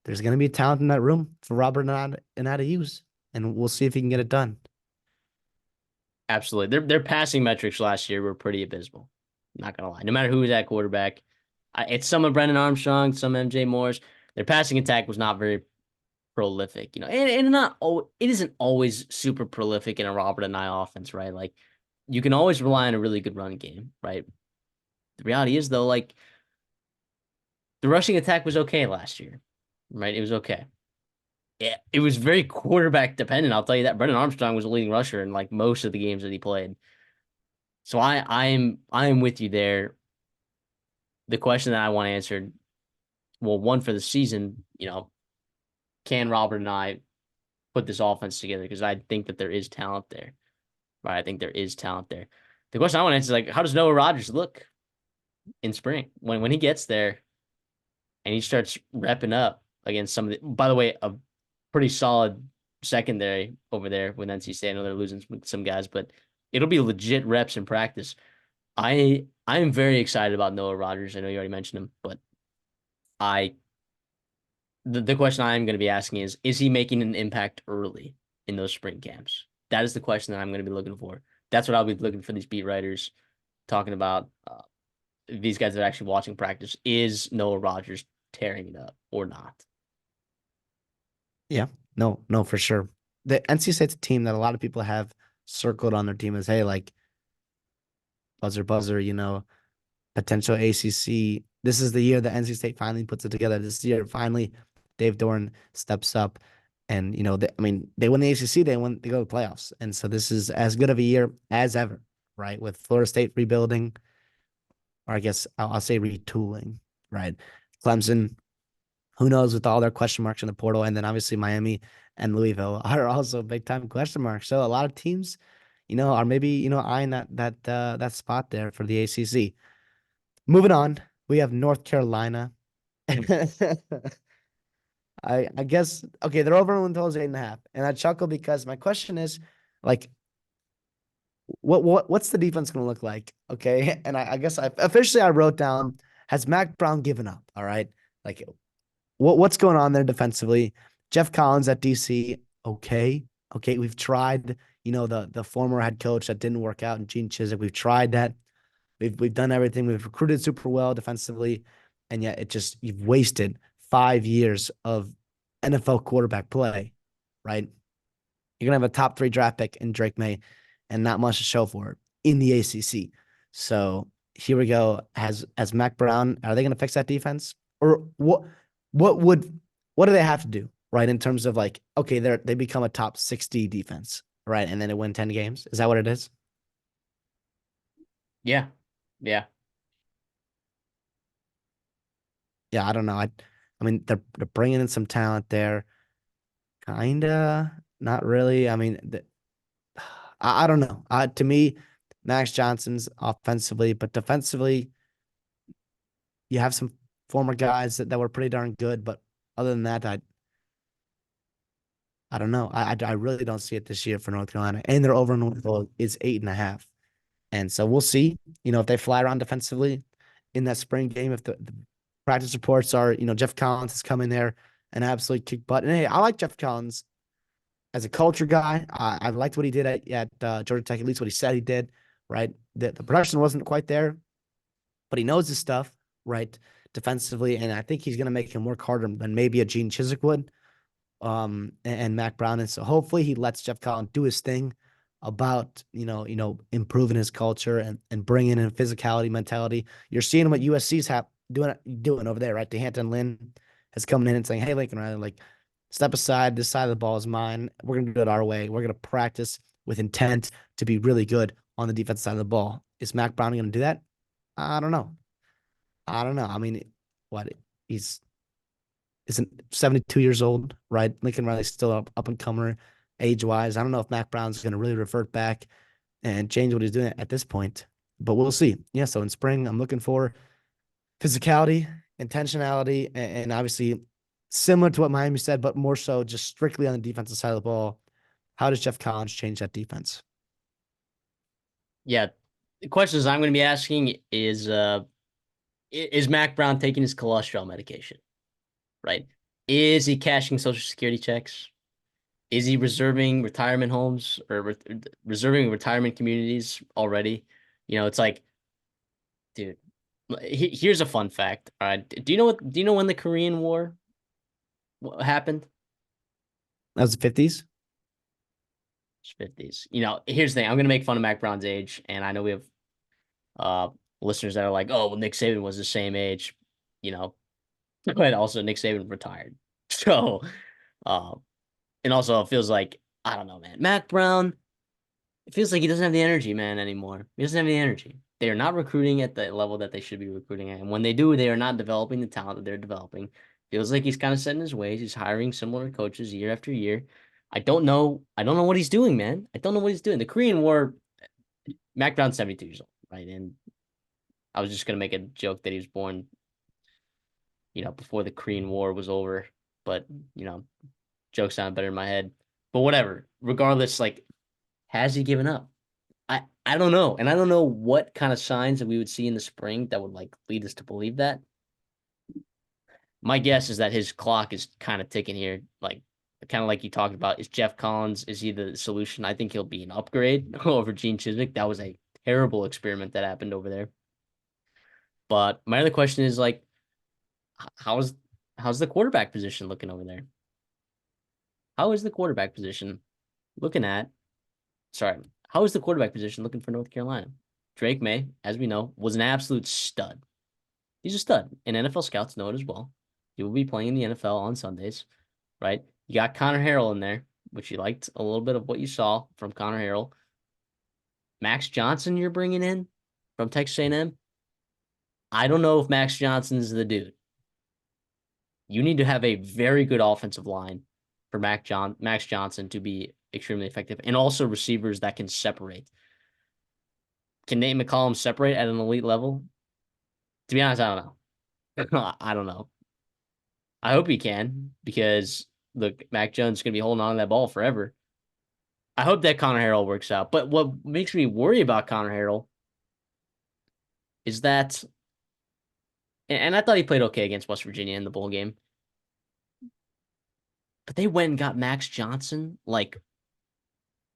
There's going to be talent in that room for Robert and how to use, and we'll see if he can get it done. Absolutely. Their passing metrics last year were pretty abysmal. Not gonna lie. No matter who was at quarterback, it's some of Brennan Armstrong, some MJ Morris. Their passing attack was not very prolific, and not it isn't always super prolific in a Robert and I offense, right? Like you can always rely on a really good run game, right? The reality is though, like the rushing attack was okay last year, right? It was okay. Yeah, it was very quarterback dependent. I'll tell you that. Brennan Armstrong was a leading rusher in like most of the games that he played. So I am with you there. The question that I want answered, well, one for the season, can Robert and I put this offense together? Because I think that there is talent there, right? I think there is talent there. The question I want to answer is like, how does Noah Rogers look in spring when he gets there and he starts repping up against some of the? By the way, a pretty solid secondary over there with NC State. I know they're losing some guys, but it'll be legit reps in practice. I am very excited about Noah Rogers. I know you already mentioned him, but I the question I am going to be asking is he making an impact early in those spring camps? That is the question that I'm going to be looking for. That's what I'll be looking for these beat writers talking about. These guys that are actually watching practice. Is Noah Rogers tearing it up or not? Yeah, no, for sure. The NC State's a team that a lot of people have circled on their team as, hey, like buzzer, potential ACC. This is the year that NC State finally puts it together. This year, finally, Dave Doran steps up, and they win the ACC. They go to the playoffs, and so this is as good of a year as ever, right? With Florida State rebuilding, or I guess I'll say retooling, right? Clemson, who knows with all their question marks in the portal, and then obviously Miami and Louisville are also big time question marks. So a lot of teams, are maybe eyeing that spot there for the ACC. Moving on, we have North Carolina. I guess okay, they're over in totals 8.5, and I chuckle because my question is, like, what's the defense going to look like? Okay, and I guess I wrote down, has Mac Brown given up? All right, like what's going on there defensively? Jeff Collins at DC, okay, we've tried, the former head coach that didn't work out, and Gene Chizik, we've tried that. We've done everything. We've recruited super well defensively, and yet you've wasted 5 years of NFL quarterback play, right? You're gonna have a top 3 draft pick in Drake May, and not much to show for it in the ACC. So here we go. As Mac Brown, are they gonna fix that defense, or what? What do they have to do, right? In terms of like, okay, they become a top 60 defense, right, and then they win 10 games. Is that what it is? Yeah, yeah. Yeah, I don't know. I mean, they're bringing in some talent there. Kinda, not really. I mean, I don't know. To me, Max Johnson's offensively, but defensively, you have some former guys that were pretty darn good. But other than that, I don't know. I really don't see it this year for North Carolina, and their over and is 8.5. And so we'll see. If they fly around defensively in that spring game, if the practice reports are, Jeff Collins is coming there and absolutely kick butt. And hey, I like Jeff Collins as a culture guy. I liked what he did at Georgia Tech, at least what he said he did, right? The production wasn't quite there, but he knows his stuff, right? Defensively. And I think he's going to make him work harder than maybe a Gene Chizik would, and Mac Brown. And so hopefully he lets Jeff Collins do his thing about, improving his culture and bringing in physicality, mentality. You're seeing what USC's doing over there, right? DeHanton Lynn has come in and saying, hey, Lincoln Riley, like, step aside. This side of the ball is mine. We're going to do it our way. We're going to practice with intent to be really good on the defense side of the ball. Is Mac Brown going to do that? I don't know. I mean, what? He's isn't 72 years old, right? Lincoln Riley's still up and comer age wise. I don't know if Mac Brown's going to really revert back and change what he's doing at this point, but we'll see. Yeah. So in spring, I'm looking for physicality, intentionality, and obviously similar to what Miami said, but more so just strictly on the defensive side of the ball. How does Jeff Collins change that defense? Yeah. The questions I'm going to be asking is Is Mac Brown taking his cholesterol medication? Right? Is he cashing Social Security checks? Is he reserving retirement homes or reserving retirement communities already? It's like, dude, here's a fun fact. All right. Do you know when the Korean War happened? That was the 50s. 50s. Here's the thing. I'm gonna make fun of Mac Brown's age, and I know we have uh listeners that are like, oh, well, Nick Saban was the same age, you know, but also Nick Saban retired. So, uh, and also it feels like, I don't know, man. Mac Brown, it feels like he doesn't have the energy, man, anymore. He doesn't have the energy. They are not recruiting at the level that they should be recruiting at. And when they do, they are not developing the talent that they're developing. Feels like he's kind of set in his ways. He's hiring similar coaches year after year. I don't know. I don't know what he's doing, man. I don't know what he's doing. The Korean War, Mac Brown's 72 years old, right? And I was just gonna make a joke that he was born, before the Korean War was over. But, jokes sound better in my head. But whatever. Regardless, like, has he given up? I don't know. And I don't know what kind of signs that we would see in the spring that would like lead us to believe that. My guess is that his clock is kind of ticking here, kind of like you talked about. Is Jeff Collins, is he the solution? I think he'll be an upgrade over Gene Chiswick. That was a terrible experiment that happened over there. But my other question is like, how's how's the quarterback position looking over there? How is the quarterback position looking at? Sorry, how is the quarterback position looking for North Carolina? Drake May, as we know, was an absolute stud. He's a stud, and NFL scouts know it as well. He will be playing in the NFL on Sundays, right? You got Connor Harrell in there, which you liked a little bit of what you saw from Connor Harrell. Max Johnson, you're bringing in from Texas A&M. I don't know if Max Johnson's the dude. You need to have a very good offensive line for Max Johnson to be extremely effective, and also receivers that can separate. Can Nate McCollum separate at an elite level? To be honest, I don't know. I don't know. I hope he can, because look, Mac Jones is going to be holding on to that ball forever. I hope that Connor Harrell works out. But what makes me worry about Connor Harrell is that, and I thought he played okay against West Virginia in the bowl game, but they went and got Max Johnson like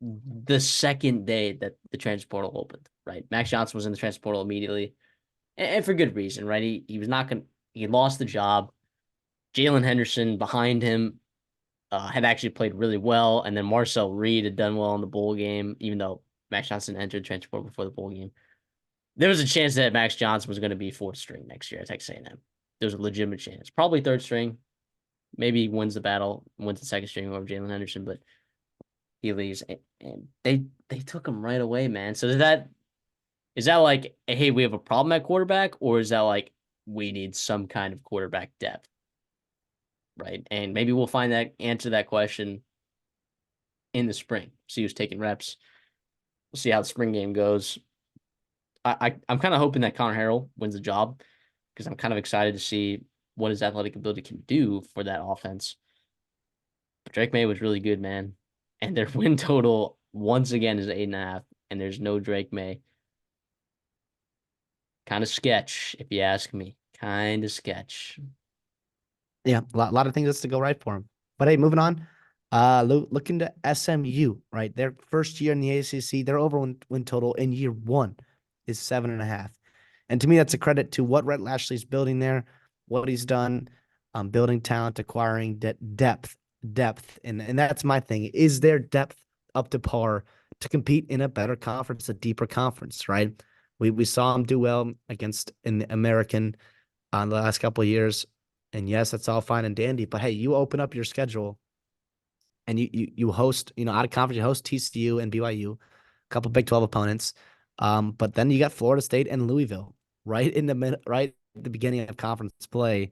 the second day that the transfer portal opened, right? Max Johnson was in the transfer portal immediately, and for good reason, right? He was not going. He lost the job. Jalen Henderson behind him had actually played really well, and then Marcel Reed had done well in the bowl game, even though Max Johnson entered transfer portal before the bowl game. There was a chance that Max Johnson was going to be fourth string next year at Texas A&M. There's a legitimate chance. Probably third string. Maybe wins the battle, wins the second string over Jalen Henderson, but he leaves, and they took him right away, man. So is that like, hey, we have a problem at quarterback, or is that like we need some kind of quarterback depth, right? And maybe we'll find that answer that question in the spring. See who's taking reps. We'll see how the spring game goes. I'm kind of hoping that Connor Harrell wins the job, because I'm kind of excited to see what his athletic ability can do for that offense. But Drake May was really good, man. And their win total once again is 8.5, and there's no Drake May. Kind of sketch, if you ask me. Kind of sketch. Yeah, a lot of things that's to go right for him. But hey, moving on. Looking to SMU, right? Their first year in the ACC, their over win total in year one is 7.5. And to me, that's a credit to what Rhett Lashley's building there, what he's done, building talent, acquiring depth. And that's my thing. Is their depth up to par to compete in a better conference, a deeper conference, right? We saw him do well against an American on the last couple of years. And yes, that's all fine and dandy. But hey, you open up your schedule and you host, out of conference, you host TCU and BYU, a couple Big 12 opponents. But then you got Florida State and Louisville right at the beginning of conference play.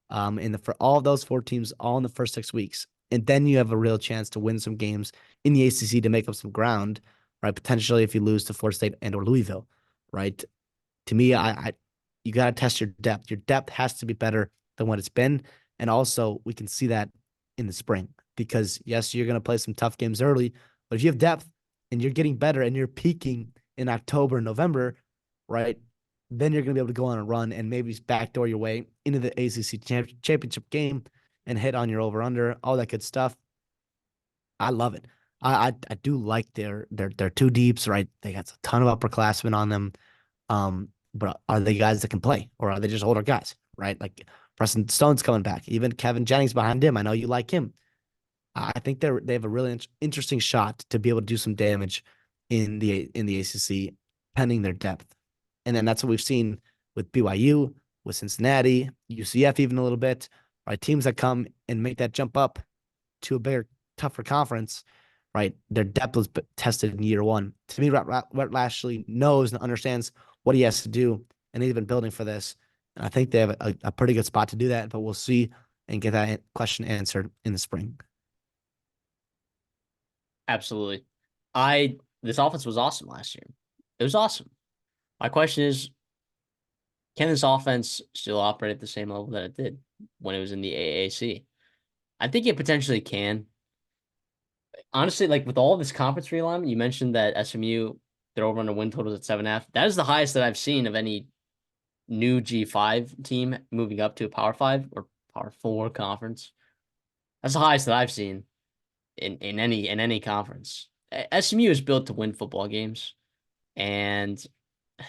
For all of those four teams, all in the first 6 weeks. And then you have a real chance to win some games in the ACC to make up some ground, right? Potentially if you lose to Florida State and or Louisville, right? To me, you got to test your depth. Your depth has to be better than what it's been. And also we can see that in the spring, because yes, you're going to play some tough games early, but if you have depth and you're getting better and you're peaking in October, November, right? then you're going to be able to go on a run and maybe backdoor your way into the ACC championship game and hit on your over under, all that good stuff. I love it. I do like their two deeps, right? They got a ton of upperclassmen on them. But are they guys that can play, or are they just older guys, right? Like Preston Stone's coming back, even Kevin Jennings behind him. I know you like him. I think they have a really interesting shot to be able to do some damage in the ACC, pending their depth. And then that's what we've seen with BYU, with Cincinnati, UCF, even a little bit. Right, teams that come and make that jump up to a bigger, tougher conference. Right, their depth was tested in year one. To me, Rhett Lashley knows and understands what he has to do, and he's been building for this. And I think they have a pretty good spot to do that. But we'll see and get that question answered in the spring. Absolutely. This offense was awesome last year. It was awesome. My question is, can this offense still operate at the same level that it did when it was in the AAC? I think it potentially can. Honestly, like with all this conference realignment, you mentioned that SMU, their over under win totals at 7.5. That is the highest that I've seen of any new G5 team moving up to a Power 5 or Power 4 conference. That's the highest that I've seen in any conference. SMU is built to win football games. And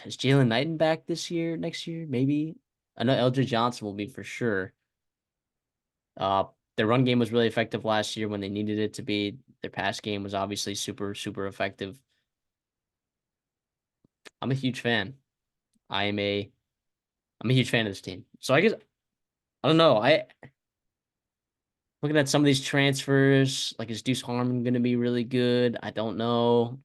is Jalen Knighton back next year? Maybe. I know LJ Johnson will be for sure. Their run game was really effective last year when they needed it to be. Their pass game was obviously super, super effective. I'm a huge fan. I'm a huge fan of this team. So I guess I don't know. I looking at some of these transfers, like is Deuce Harmon going to be really good? I don't know.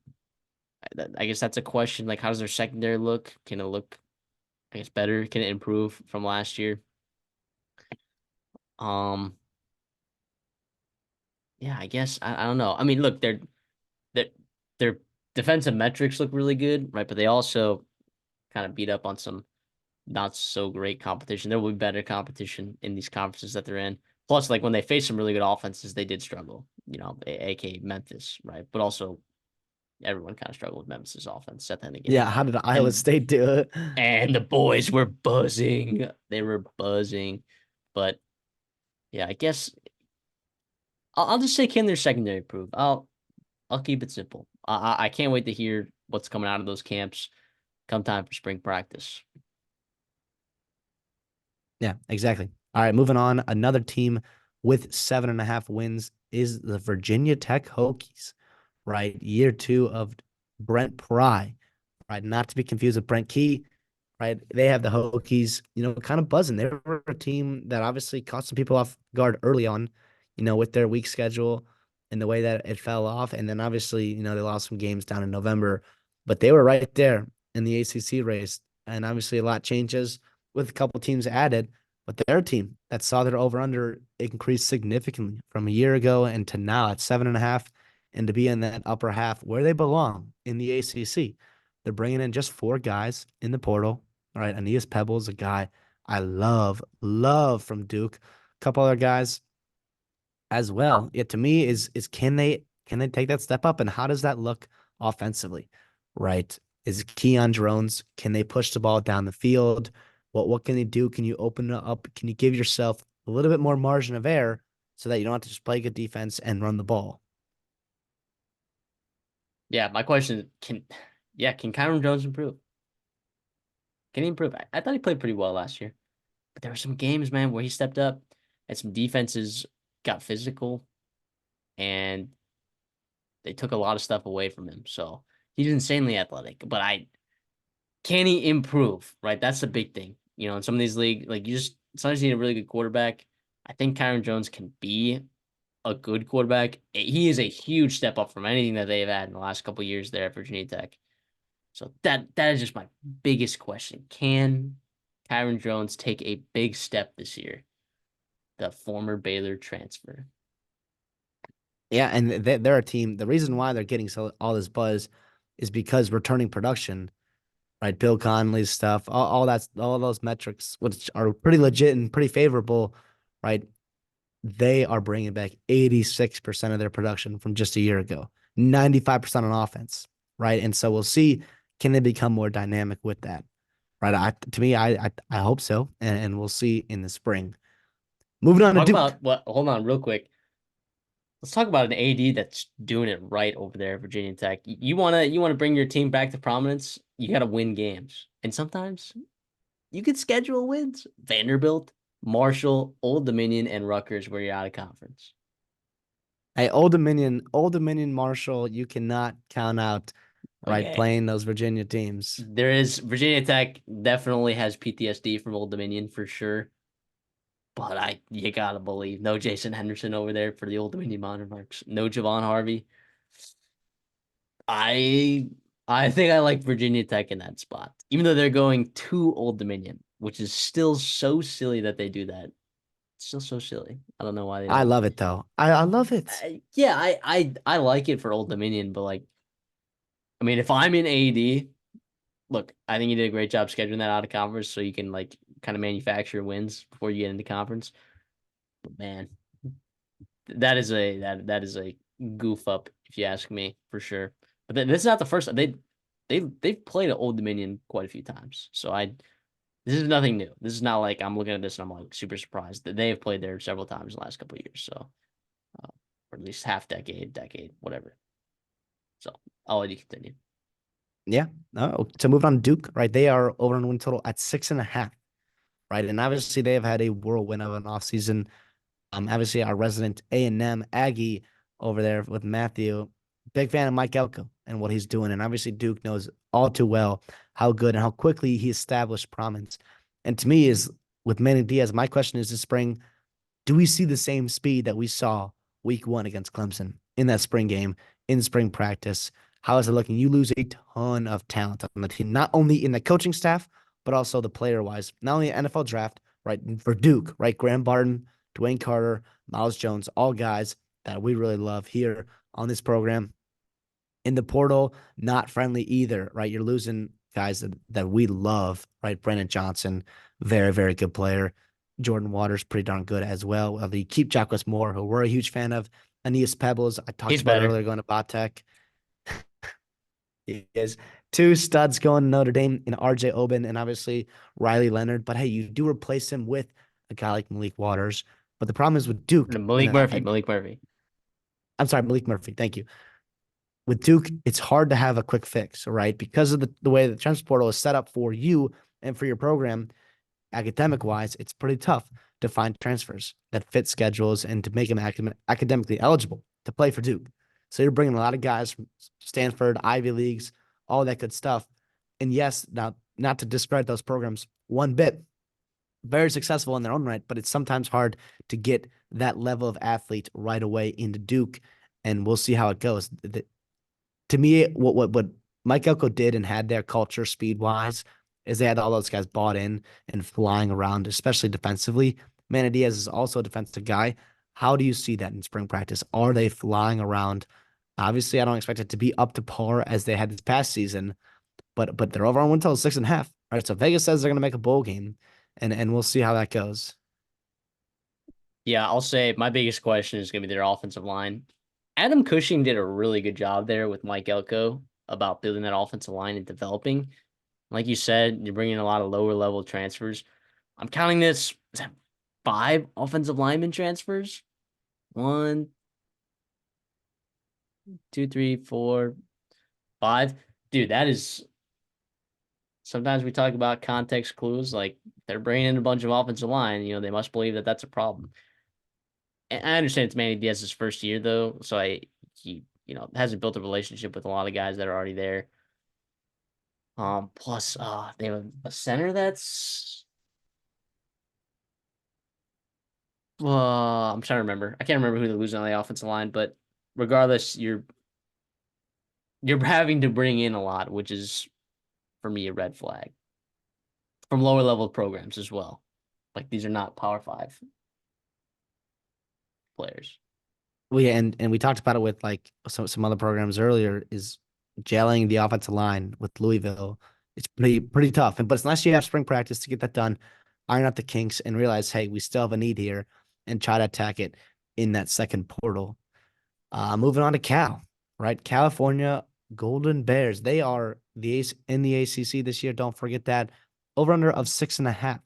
I guess that's a question. Like, how does their secondary look? Can it look, I guess, better? Can it improve from last year? Um, yeah, I guess I don't know. I mean, look, their their defensive metrics look really good, right? But they also kind of beat up on some not so great competition. There will be better competition in these conferences that they're in. Plus, like when they face some really good offenses, they did struggle. aka Memphis, right? But also everyone kind of struggled with Memphis's offense at the end of the game. Yeah, how did Iowa And State do it? and the boys were buzzing. They were buzzing. But yeah, I guess I'll just say can their secondary prove. I'll keep it simple. I can't wait to hear what's coming out of those camps come time for spring practice. Yeah, exactly. All right, moving on. Another team with 7.5 wins is the Virginia Tech Hokies, right? Year two of Brent Pry, right? Not to be confused with Brent Key, right? They have the Hokies, kind of buzzing. They were a team that obviously caught some people off guard early on, with their weak schedule and the way that it fell off. And then obviously, they lost some games down in November, but they were right there in the ACC race. And obviously, a lot changes with a couple teams added, but their team that saw their over under increase significantly from a year ago and to now at 7.5, and to be in that upper half where they belong in the ACC. They're bringing in just 4 guys in the portal. All right, Aeneas Pebbles, a guy I love from Duke. A couple other guys as well. Yeah, to me is can they take that step up, and how does that look offensively? Right? Is Keon Drones? Can they push the ball down the field? What can they do? Can you open it up? Can you give yourself a little bit more margin of error so that you don't have to just play good defense and run the ball? Yeah, my question can Kyron Jones improve? Can he improve? I thought he played pretty well last year, but there were some games, man, where he stepped up and some defenses got physical and they took a lot of stuff away from him. So he's insanely athletic, but can he improve? Right, that's the big thing. In some of these leagues, like you just sometimes you need a really good quarterback. I think Kyron Jones can be a good quarterback. He is a huge step up from anything that they've had in the last couple of years there at Virginia Tech. So that is just my biggest question. Can Kyron Jones take a big step this year? The former Baylor transfer. Yeah, and they're a team. The reason why they're getting all this buzz is because returning production, right? Bill Connolly's stuff, all those metrics, which are pretty legit and pretty favorable, right? They are bringing back 86% of their production from just a year ago, 95% on offense, right? And so we'll see, can they become more dynamic with that? right? To me, I hope so, and we'll see in the spring. Moving on to Talk Duke. about what? Hold on, real quick. Let's talk about an AD that's doing it right over there at Virginia Tech. You wanna bring your team back to prominence. You got to win games, and sometimes you could schedule wins. Vanderbilt, Marshall, Old Dominion, and Rutgers, where you're out of conference. Hey, Old Dominion, Marshall, you cannot count out, right, Okay, playing those Virginia teams. there is Virginia Tech definitely has PTSD from Old Dominion for sure. But you gotta believe no Jason Henderson over there for the Old Dominion Monarchs, no Javon Harvey. I I think I like Virginia Tech in that spot, even though they're going to Old Dominion, which is still so silly that they do that. It's still so silly. I don't know why they I don't. love it though. I love it. Yeah, I like it for Old Dominion, but like, I mean, if I'm in AD, look, I think you did a great job scheduling that out of conference, so you can like kind of manufacture wins before you get into conference. But man, that is a goof up if you ask me for sure. But this is not the first they've played at Old Dominion quite a few times. So this is nothing new. This is not like I'm looking at this and I'm like super surprised that they have played there several times in the last couple of years. So or at least half decade, whatever. So I'll let you continue. Yeah. No. So moving on to Duke, right? They are over on win total at 6.5, right? And obviously they have had a whirlwind of an offseason. Obviously our resident A&M Aggie over there with Matthew, big fan of Mike Elko and what he's doing. And obviously Duke knows all too well how good and how quickly he established prominence. And to me is with Manny Diaz, my question is this spring, do we see the same speed that we saw week one against Clemson in that spring game, in spring practice? How is it looking? You lose a ton of talent on the team, not only in the coaching staff, but also the player wise, not only NFL draft, right? For Duke, right? Graham Barton, Dwayne Carter, Miles Jones, all guys that we really love here on this program. In the portal, not friendly either, right? You're losing guys that we love, right? Brandon Johnson, very, very good player. Jordan Waters, pretty darn good as well. You keep Jacquez Moore, who we're a huge fan of. Aeneas Pebbles, I talked He's about better. earlier, going to Botech. He is two studs going to Notre Dame in RJ Oben and obviously Riley Leonard. But hey, you do replace him with a guy like Malik Waters. But the problem is with Duke, and Malik Murphy. Malik Murphy. I'm sorry, Malik Murphy. Thank you. With Duke, it's hard to have a quick fix, right? Because of the way the transfer portal is set up for you and for your program, academic wise, it's pretty tough to find transfers that fit schedules and to make them academically eligible to play for Duke. So you're bringing a lot of guys from Stanford, Ivy Leagues, all that good stuff. And yes, now not to discredit those programs one bit, very successful in their own right, but it's sometimes hard to get that level of athlete right away into Duke. And we'll see how it goes. To me, what Mike Elko did and had their culture speed wise is they had all those guys bought in and flying around, especially defensively. Manny Diaz is also a defensive guy. How do you see that in spring practice? Are they flying around? Obviously, I don't expect it to be up to par as they had this past season, but they're over on win total 6.5. Right. So Vegas says they're gonna make a bowl game, and we'll see how that goes. Yeah, I'll say my biggest question is going to be their offensive line. Adam Cushing did a really good job there with Mike Elko about building that offensive line and developing. Like you said, you're bringing a lot of lower level transfers. I'm counting this, is that 5 offensive lineman transfers? 1, 2, 3, 4, 5. Dude, that is sometimes we talk about context clues. Like they're bringing in a bunch of offensive line. They must believe that that's a problem. And I understand it's Manny Diaz's first year though, so he hasn't built a relationship with a lot of guys that are already there. Plus, they have a center that's I'm trying to remember. I can't remember who they're losing on the offensive line, but regardless, you're having to bring in a lot, which is for me a red flag from lower level programs as well. Like these are not Power Five players. Well, yeah, and we talked about it with like some other programs earlier. Is gelling the offensive line with Louisville. It's pretty tough, but it's unless you have spring practice to get that done, iron out the kinks, and realize, hey, we still have a need here, and try to attack it in that second portal. Moving on to Cal, right? California Golden Bears. They are in the ACC this year. Don't forget that. over under of 6.5.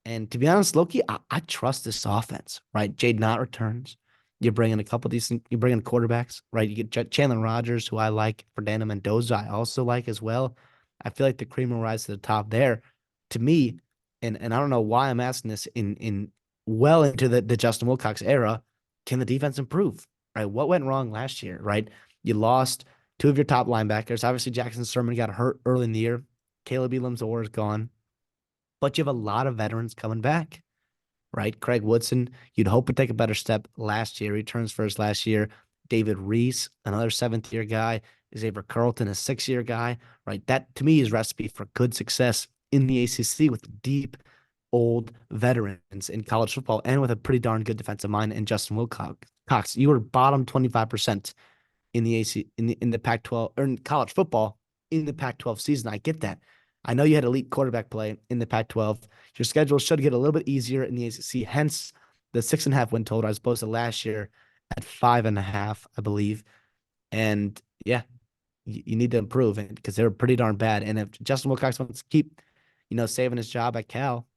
And to be honest, Loki, I trust this offense, right? Jade Knott returns. You're bringing a couple decent, you're bringing quarterbacks, right? You get Chandler Rogers, who I like. Fernando Mendoza, I also like as well. I feel like the cream will rise to the top there. To me, and I don't know why I'm asking this in well into the Justin Wilcox era, can the defense improve? Right? What went wrong last year, right? You lost two of your top linebackers. Obviously, Jackson Sermon got hurt early in the year. Caleb Elam-Orr is gone, but you have a lot of veterans coming back, right? Craig Woodson, you'd hope would take a better step last year. He turns first last year. David Reese, another seventh-year guy. Xavier Carlton, a six-year guy, right? That to me is recipe for good success in the ACC with deep, old veterans in college football and with a pretty darn good defensive mind in Justin Wilcox. You were bottom 25% in the AC in the Pac-12 or in college football in the Pac-12 season. I get that. I know you had elite quarterback play in the Pac-12. Your schedule should get a little bit easier in the ACC. Hence the 6.5 win total as opposed to last year at 5.5, I believe. And yeah, you need to improve because they were pretty darn bad. And if Justin Wilcox wants to keep, saving his job at Cal,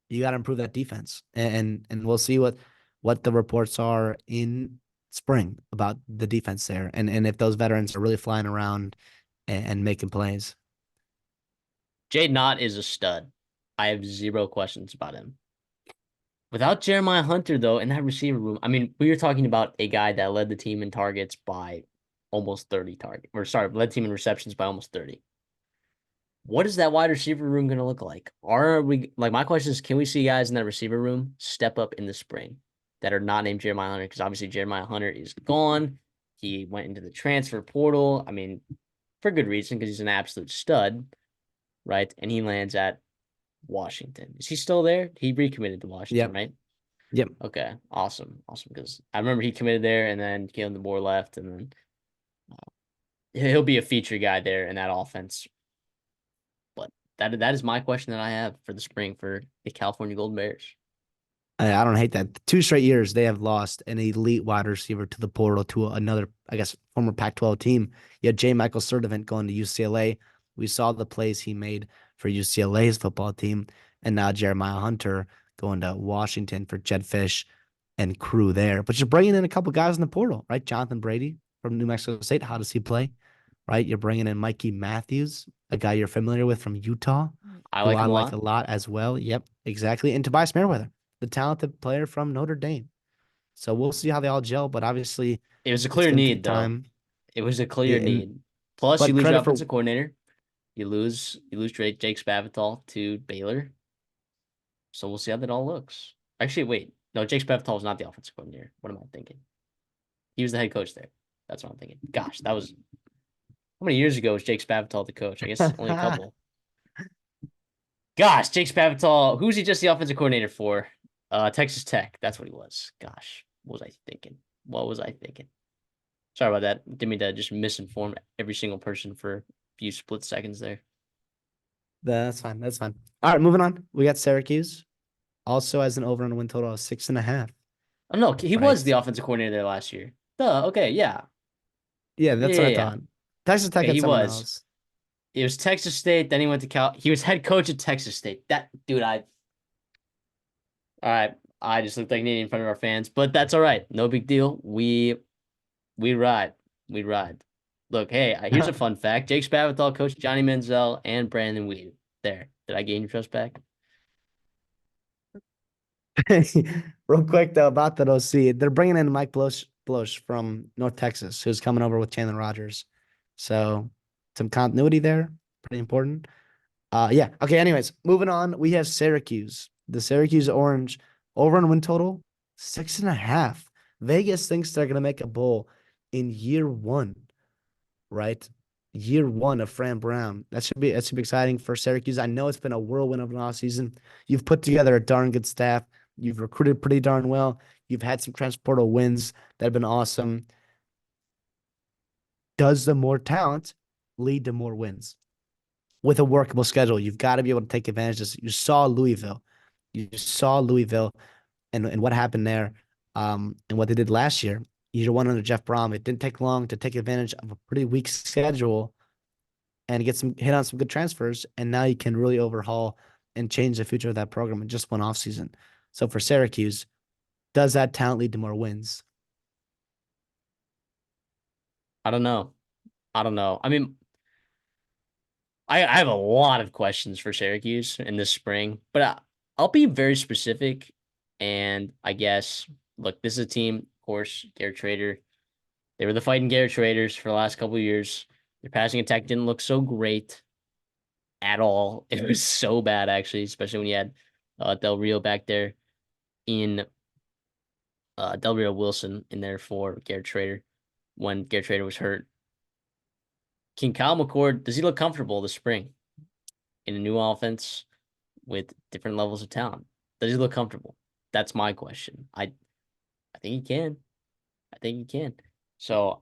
you got to improve that defense. And we'll see what the reports are in spring about the defense there, and if those veterans are really flying around and making plays. Jade Knott is a stud. I have zero questions about him. Without Jeremiah Hunter, though, in that receiver room, I mean, we were talking about a guy that led the team in targets by almost 30 targets. Or sorry, led the team in receptions by almost 30. What is that wide receiver room going to look like? Are we like my question is, can we see guys in that receiver room step up in the spring that are not named Jeremiah Hunter? Because obviously Jeremiah Hunter is gone. He went into the transfer portal. I mean, for good reason, because he's an absolute stud, right? And he lands at Washington. Is he still there? He recommitted to Washington, Yep. right? Yep. Okay, awesome. Because I remember he committed there, and then Kalen DeBoer left, and then he'll be a feature guy there in that offense. But that is my question that I have for the spring for the California Golden Bears. I don't hate that. 2 straight years they have lost an elite wide receiver to the portal to another, I guess, former Pac-12 team. You had J. Michael Sturdivant going to UCLA. We saw the plays he made for UCLA's football team, and now Jeremiah Hunter going to Washington for Jed Fish and crew there. But you're bringing in a couple guys in the portal, right? Jonathan Brady from New Mexico State. How does he play? Right? You're bringing in Mikey Matthews, a guy you're familiar with from Utah, I who like I him a like lot. a lot as well. Yep, exactly. And Tobias Merriweather, the talented player from Notre Dame. So we'll see how they all gel, but obviously It was a it's clear going to take need, though. time. It was a clear And need. Plus, you but lose your credit for offensive coordinator. You lose Jake Spavital to Baylor. So we'll see how that all looks. Actually, wait. No, Jake Spavital was not the offensive coordinator. What am I thinking? He was the head coach there. That's what I'm thinking. Gosh, that was how many years ago was Jake Spavital the coach? I guess only a couple. Gosh, Jake Spavital. Who's he just the offensive coordinator for? Texas Tech. That's what he was. Gosh, what was I thinking? What was I thinking? Sorry about that. Didn't mean to just misinform every single person for a few split seconds there. That's fine. That's fine. All right, moving on. We got Syracuse also has an over and win total of 6.5. Oh no, he was the Right. offensive coordinator there last year. Duh. Okay, yeah, Yeah, yeah, that's what yeah, I yeah. thought. Texas Tech Okay, had he someone was. else. It was Texas State. Then he went to Cal. He was head coach at Texas State. That dude, all right. I just looked like an idiot in front of our fans, but that's all right. No big deal. We ride. We ride. Look, hey, here's a fun fact. Jake Spavital coached Johnny Manziel and Brandon Weed. There. Did I gain your trust back? Real quick though about that OC, they're bringing in Mike Bloch from North Texas, who's coming over with Chandler Rogers. So some continuity there, pretty important. Yeah. Okay. Anyways, moving on. We have Syracuse. The Syracuse Orange over and win total 6.5. Vegas thinks they're gonna make a bowl in year one, right? Year one of Fran Brown. That should be exciting for Syracuse. I know it's been a whirlwind of an off season. You've put together a darn good staff. You've recruited pretty darn well. You've had some transfer portal wins that have been awesome. Does the more talent lead to more wins? With a workable schedule, you've got to be able to take advantage of this. You saw Louisville. You saw Louisville and what happened there, and what they did last year. Year one under Jeff Brom. It didn't take long to take advantage of a pretty weak schedule and get some hit on some good transfers, and now you can really overhaul and change the future of that program in just one offseason. So for Syracuse, does that talent lead to more wins? I don't know. I don't know. I mean, I have a lot of questions for Syracuse in this spring, but I'll be very specific. And I guess, look, this is a team, of course, Garrett Trader. They were the fighting Garrett Traders for the last couple of years. Their passing attack didn't look so great at all. It was so bad, actually, especially when you had Del Rio back there in Del Rio Wilson in there for Garrett Trader when Garrett Trader was hurt. Can Kyle McCord, does he look comfortable this spring in a new offense with different levels of talent? Does he look comfortable? That's my question. I think he can. I think he can. So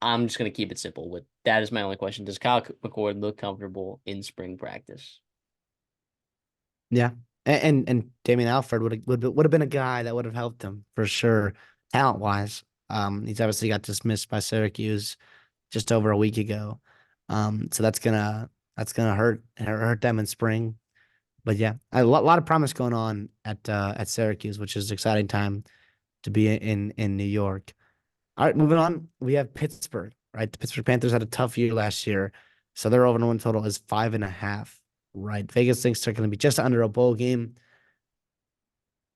I'm just gonna keep it simple with that is my only question. Does Kyle McCord look comfortable in spring practice? Yeah. And Damian Alfred would have been a guy that would have helped him for sure, talent wise. He's obviously got dismissed by Syracuse just over a week ago. So that's gonna hurt them in spring. But yeah, a lot of promise going on at Syracuse, which is an exciting time to be in New York. All right, moving on. We have Pittsburgh, right? The Pittsburgh Panthers had a tough year last year, so their over and win total is 5.5. Right, Vegas thinks they're going to be just under a bowl game.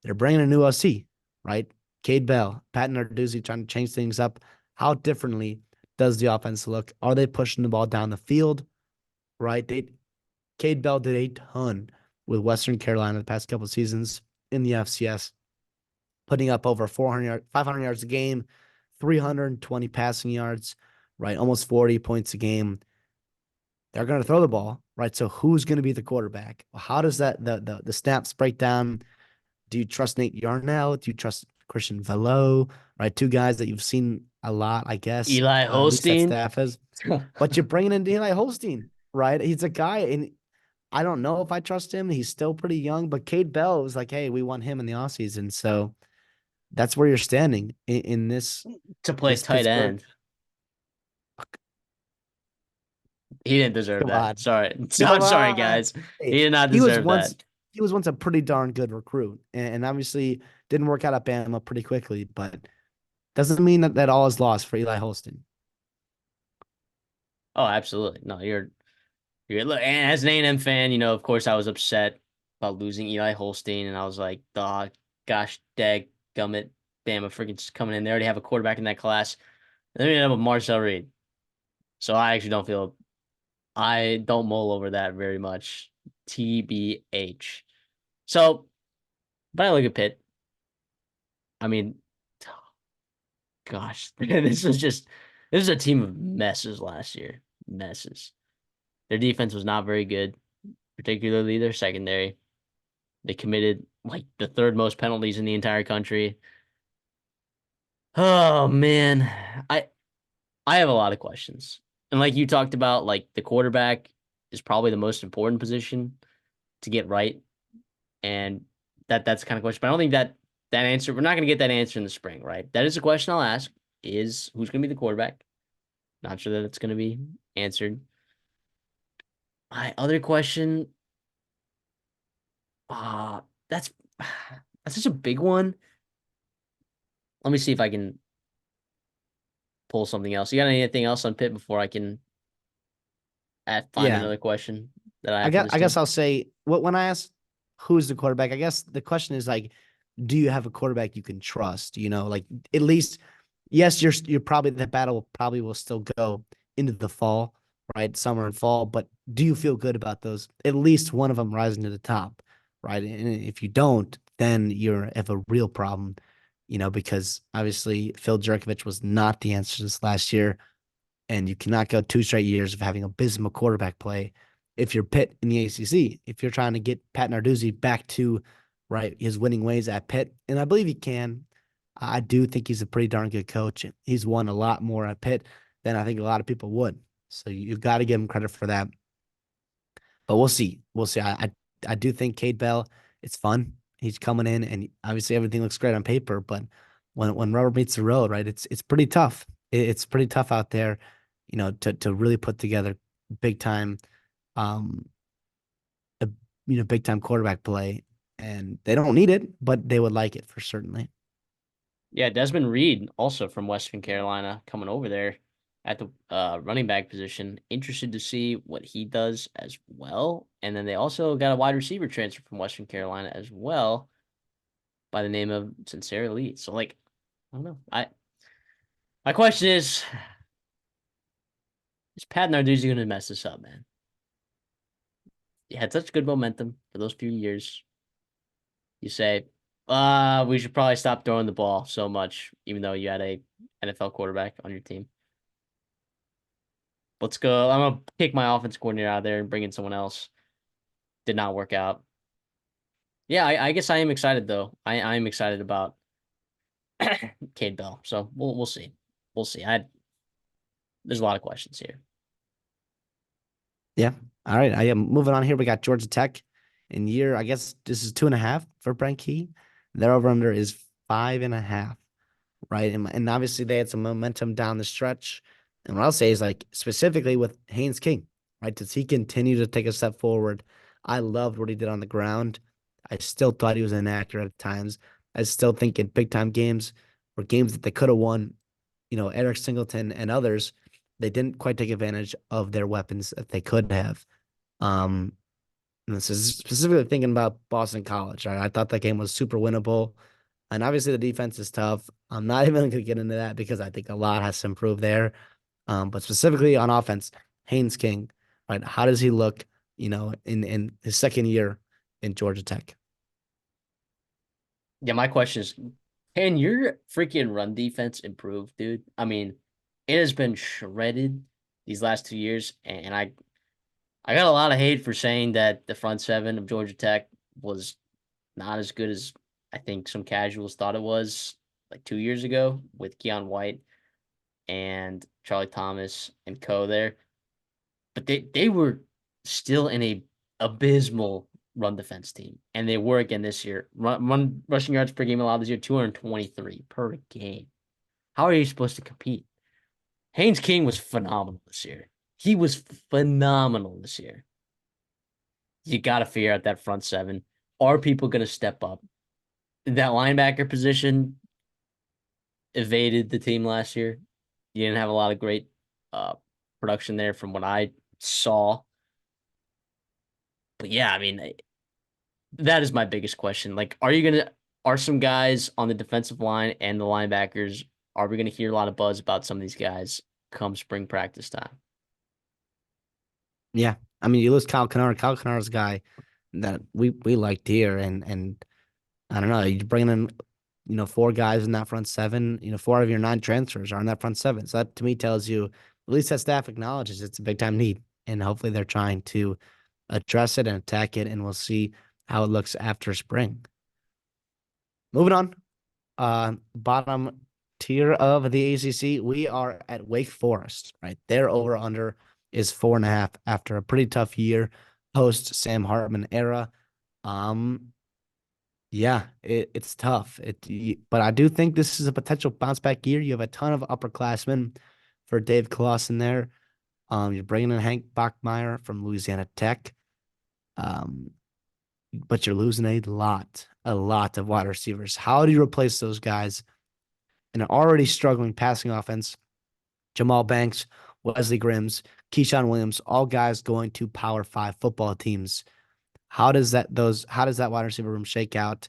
They're bringing a new OC, right? Cade Bell, Pat Narduzzi trying to change things up. How differently does the offense look? Are they pushing the ball down the field? Right, Cade Bell did a ton with Western Carolina the past couple of seasons in the FCS, putting up over 500 yards a game, 320 passing yards, right? Almost 40 points a game. They're going to throw the ball, right? So who's going to be the quarterback? How does the snaps break down? Do you trust Nate Yarnell? Do you trust Christian Velo? Right, two guys that you've seen a lot, I guess. Eli At least that Holstein. staff is. But you're bringing in Eli Holstein, right? He's a guy, and I don't know if I trust him. He's still pretty young, but Cade Bell was like, hey, we want him in the offseason. So that's where you're standing in To play this tight Pittsburgh. end. He didn't deserve Come that. on. Sorry. Come I'm sorry, on. guys. Hey, He did not he was deserve once that. he was once a pretty darn good recruit, and obviously didn't work out at Bama pretty quickly, but doesn't mean that all is lost for Eli Holston. Oh, absolutely. No, you're look, and as an A&M fan, of course I was upset about losing Eli Holstein, and I was like, "Dog, gosh, dag gummit, Bama freaking just coming in. They already have a quarterback in that class. And then we end up with Marcel Reed. So I actually I don't mull over that very much. TBH. So, but I look at Pitt. I mean, gosh, this is a team of messes last year. Messes. Their defense was not very good, particularly their secondary. They committed like the third most penalties in the entire country. Oh man, I I have a lot of questions. And like you talked about, like the quarterback is probably the most important position to get right. And that's the kind of question. But I don't think that answer, we're not going to get that answer in the spring, right? That is a question I'll ask is who's going to be the quarterback? Not sure that it's going to be answered. My other question, uh, that's that's such a big one. Let me see if I can pull something else. You got anything else on Pitt before I can find Yeah, another question that I have for this I guess team? I'll say when I ask who's the quarterback, I guess the question is like, do you have a quarterback you can trust? Like at least, yes, you're probably the battle probably will still go into the fall, right? Summer and fall, but do you feel good about those? At least one of them rising to the top, right? And if you don't, then you're have a real problem, because obviously Phil Jerkovich was not the answer this last year, and you cannot go 2 straight years of having abysmal quarterback play if you're Pitt in the ACC. If you're trying to get Pat Narduzzi back to right his winning ways at Pitt, and I believe he can. I do think he's a pretty darn good coach. He's won a lot more at Pitt than I think a lot of people would. So you've got to give him credit for that. But we'll see. We'll see. I do think Cade Bell, it's fun. He's coming in, and obviously everything looks great on paper. But when rubber meets the road, right, it's pretty tough. It's pretty tough out there. to really put together big time, um, a, big time quarterback play. And they don't need it, but they would like it for certainly. Yeah, Desmond Reed, also from Western Carolina, coming over there at the running back position. Interested to see what he does as well. And then they also got a wide receiver transfer from Western Carolina as well by the name of Sincere Elite. So, like, I don't know. My question is Pat Narduzzi going to mess this up, man? You had such good momentum for those few years. You say, we should probably stop throwing the ball so much, even though you had a NFL quarterback on your team. Let's go. I'm gonna kick my offense coordinator out of there and bring in someone else. Did not work out. Yeah, I guess I am excited though. I am excited about Cade Bell. So we'll see. We'll see. There's a lot of questions here. Yeah. All right. I am moving on here. We got Georgia Tech in year. I guess this is 2.5 for Brent Key. Their over under is 5.5. Right. And obviously they had some momentum down the stretch. And what I'll say is like specifically with Haynes King, right? Does he continue to take a step forward? I loved what he did on the ground. I still thought he was inaccurate at times. I still think in big time games or games that they could have won, Eric Singleton and others, they didn't quite take advantage of their weapons that they could have. Um, and this is specifically thinking about Boston College. Right? I thought that game was super winnable. And obviously the defense is tough. I'm not even going to get into that because I think a lot has to improve there. But specifically on offense, Haynes King, right? How does he look, in his second year in Georgia Tech? Yeah, my question is, can your freaking run defense improve, dude? I mean, it has been shredded these last 2 years, and I got a lot of hate for saying that the front seven of Georgia Tech was not as good as I think some casuals thought it was like 2 years ago with Keon White and Charlie Thomas and co there. But they were still in a abysmal run defense team. And they were again this year. Run rushing yards per game allowed this year 223 per game. How are you supposed to compete? Haynes King was phenomenal this year. He was phenomenal this year. You got to figure out that front seven. Are people going to step up? That linebacker position evaded the team last year. You didn't have a lot of great uh, production there from what I saw. But yeah, I mean, that is my biggest question. Like, are some guys on the defensive line and the linebackers, are we gonna hear a lot of buzz about some of these guys come spring practice time? Yeah. I mean, you lose Kyle Kennard. Kyle Kennard's a guy that we liked here. And I don't know, you bring in, four guys in that front seven, four of your nine transfers are in that front seven. So that to me tells you at least that staff acknowledges it's a big time need. And hopefully they're trying to address it and attack it. And we'll see how it looks after spring. Moving on. Bottom tier of the ACC, we are at Wake Forest, right? Their over under is 4.5 after a pretty tough year post Sam Hartman era. Um, yeah, it's tough. But I do think this is a potential bounce back year. You have a ton of upperclassmen for Dave Clawson there. You're bringing in Hank Bachmeier from Louisiana Tech. Um, but you're losing a lot of wide receivers. How do you replace those guys in an already struggling passing offense? Jamal Banks, Wesley Grimms, Keyshawn Williams, all guys going to Power Five football teams. How does that wide receiver room shake out?